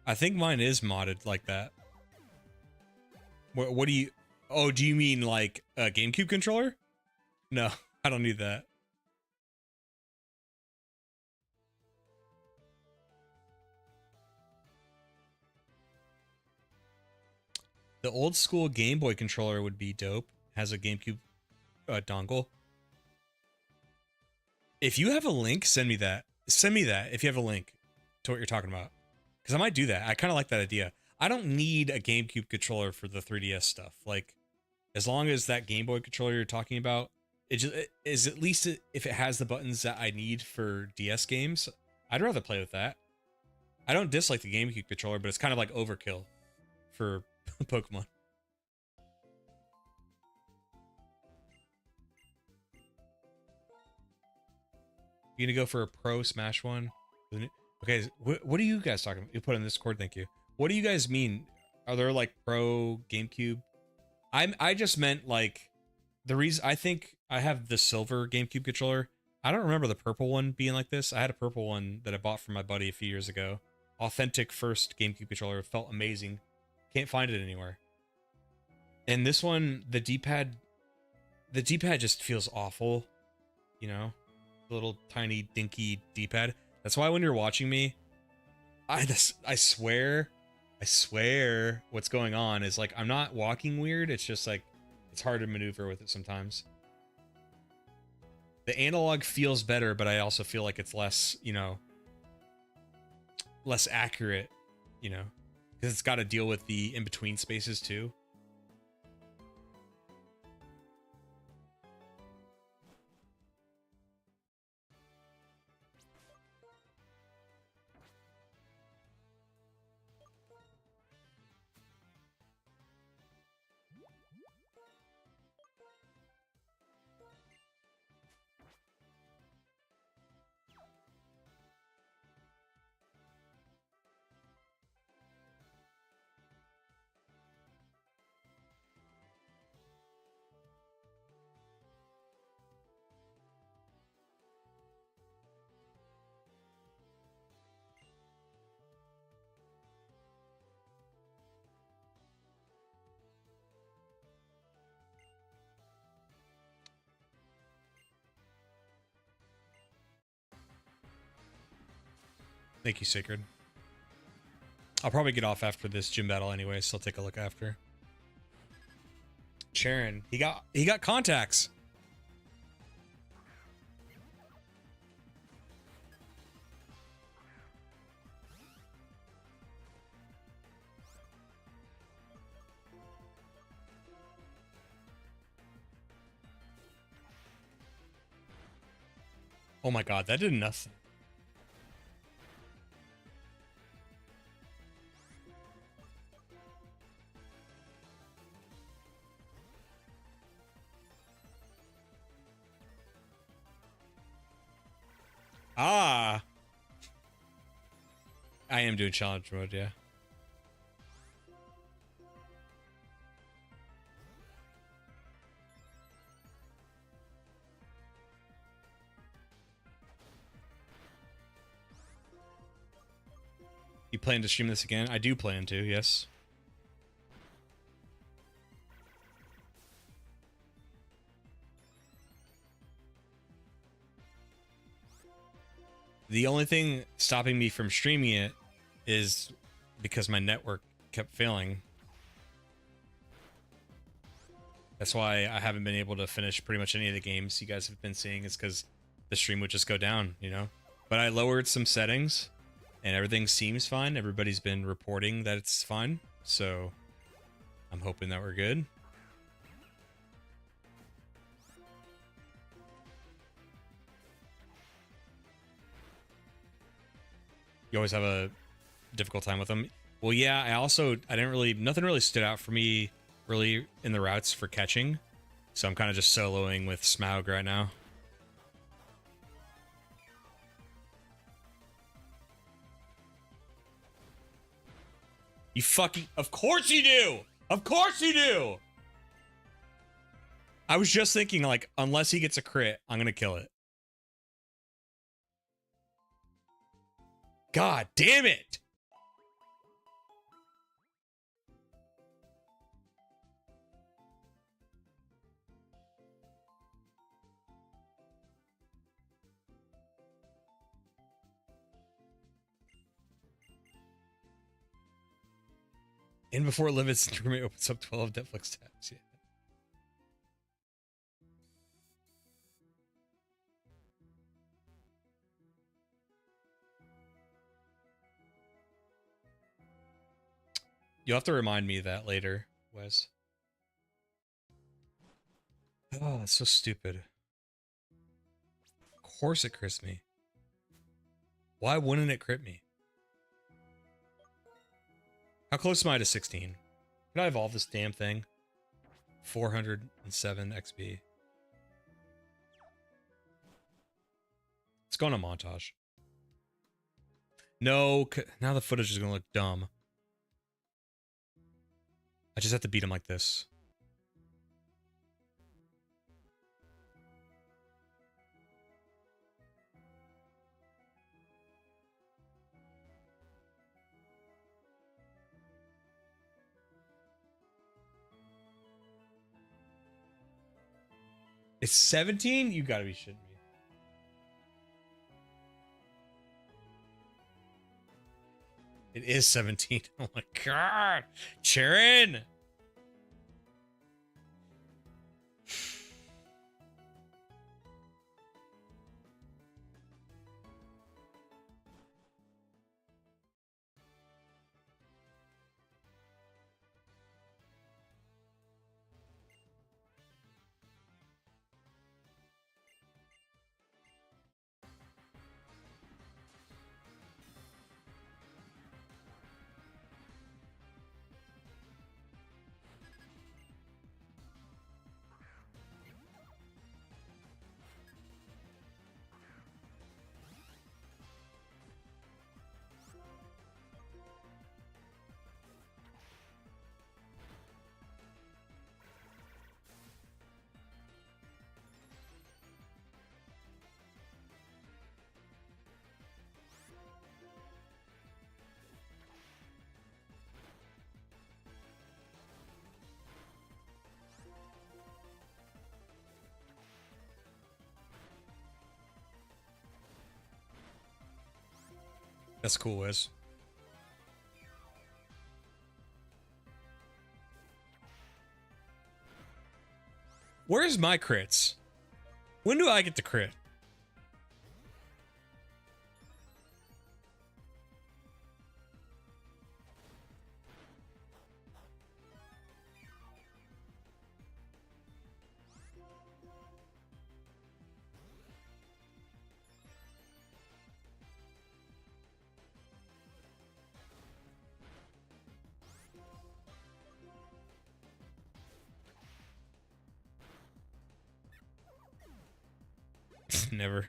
I think mine is modded like that. What do you... Oh, do you mean like a GameCube controller? No, I don't need that. The old school Game Boy controller would be dope. Has a GameCube dongle. If you have a link, send me that. Send me that if you have a link to what you're talking about. Because I might do that. I kind of like that idea. I don't need a GameCube controller for the 3DS stuff. Like, as long as that Game Boy controller you're talking about, it is at least if it has the buttons that I need for DS games, I'd rather play with that. I don't dislike the GameCube controller, but it's kind of like overkill for Pokemon. You gonna go for a Pro Smash one? Okay, what are you guys talking about? You put in this Discord, thank you. What do you guys mean? Are there like Pro GameCube? I just meant like the reason I think I have the silver GameCube controller. I don't remember the purple one being like this. I had a purple one that I bought from my buddy a few years ago. Authentic first GameCube controller. Felt amazing. Can't find it anywhere. And this one, the D-pad just feels awful. You know? The little tiny dinky D-pad. That's why when you're watching me, I swear what's going on is like I'm not walking weird. It's just like it's hard to maneuver with it sometimes. The analog feels better, but I also feel like it's less, you know, less accurate, you know, because it's got to deal with the in-between spaces too. Thank you, Sacred. I'll probably get off after this gym battle anyway, so I'll take a look after. Charon, he got contacts. Oh my god, that did nothing. Ah. I am doing challenge mode, yeah. You plan to stream this again? I do plan to, yes. The only thing stopping me from streaming it is because my network kept failing. That's why I haven't been able to finish pretty much any of the games you guys have been seeing, is because the stream would just go down, you know? But I lowered some settings and everything seems fine. Everybody's been reporting that it's fine. So I'm hoping that we're good. You always have a difficult time with them. Well, yeah, nothing really stood out for me really in the routes for catching. So I'm kind of just soloing with Smaug right now. You fucking... Of course you do! Of course you do! I was just thinking, like, unless he gets a crit, I'm gonna kill it. God damn it! And before Livid's roommate opens up 12 Netflix tabs, yeah. You'll have to remind me of that later, Wes. Oh, that's so stupid. Of course it crits me. Why wouldn't it crit me? How close am I to 16? Can I evolve this damn thing? 407 XP. Let's go on a montage. No, now the footage is going to look dumb. I just have to beat him like this. It's 17? You gotta be shitting me. It is 17. Oh my god. Charon! That's cool, Wes. Where's my crits? When do I get to crit? Never.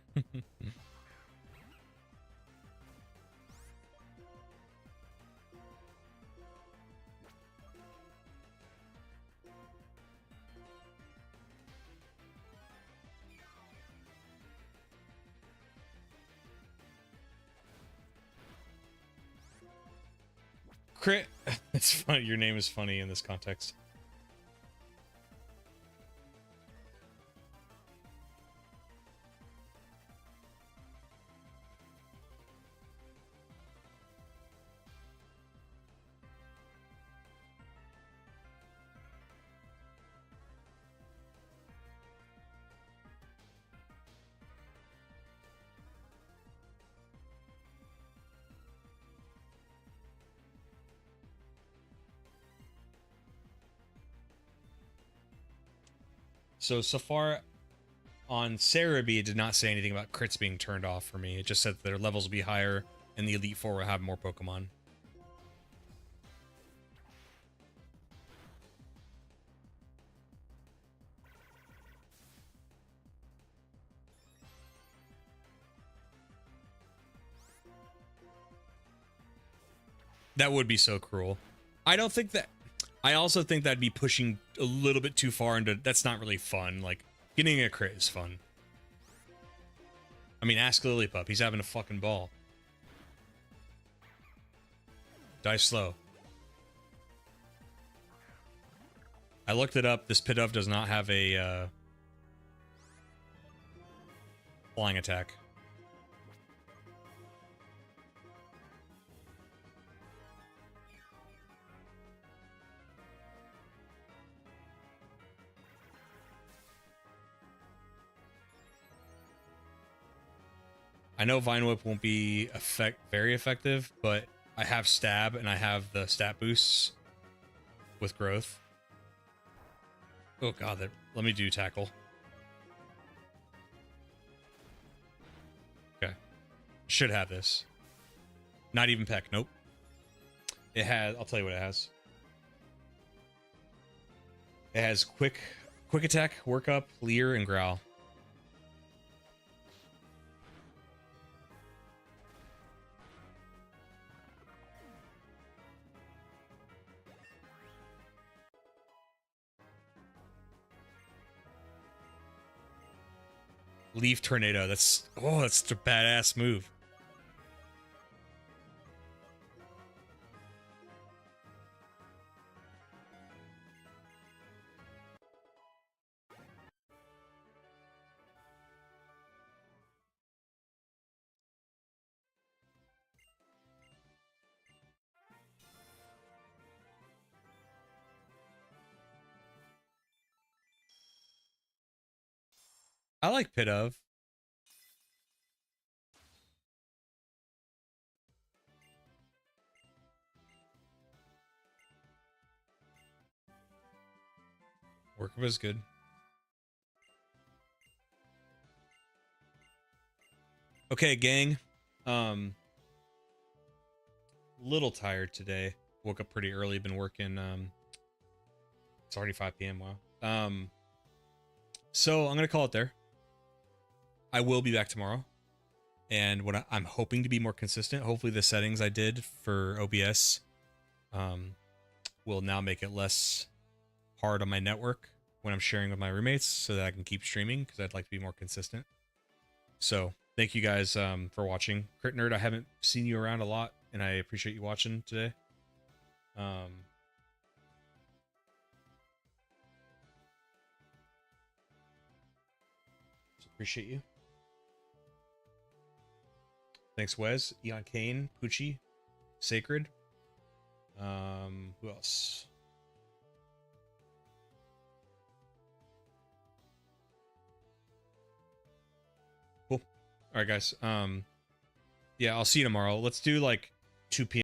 Crit. It's funny. Your name is funny in this context. So far on Cerebi, it did not say anything about crits being turned off for me. It just said that their levels will be higher and the Elite Four will have more Pokemon. That would be so cruel. I don't think that... I also think that'd be pushing a little bit too far into... That's not really fun. Like, getting a crit is fun. I mean, ask Lillipup. He's having a fucking ball. Die slow. I looked it up. This Pidove does not have a flying attack. I know Vine Whip won't be very effective, but I have Stab and I have the stat boosts with growth. Oh god, let me do Tackle. Okay. Should have this. Not even Peck, nope. It has, I'll tell you what it has. It has Quick Attack, Work Up, Leer, and Growl. Leaf Tornado. That's a badass move. I like Pidove. Workup is good. Okay, gang. Little tired today. Woke up pretty early. Been working. It's already 5 p.m. Wow. So I'm gonna call it there. I will be back tomorrow, and what I'm hoping to be more consistent. Hopefully, the settings I did for OBS, will now make it less hard on my network when I'm sharing with my roommates, so that I can keep streaming, because I'd like to be more consistent. So thank you guys for watching. Crit Nerd, I haven't seen you around a lot, and I appreciate you watching today. Appreciate you. Thanks, Wes, Eon Kane, Poochie, Sacred. Who else? Cool. All right, guys. Yeah, I'll see you tomorrow. Let's do like 2 p.m.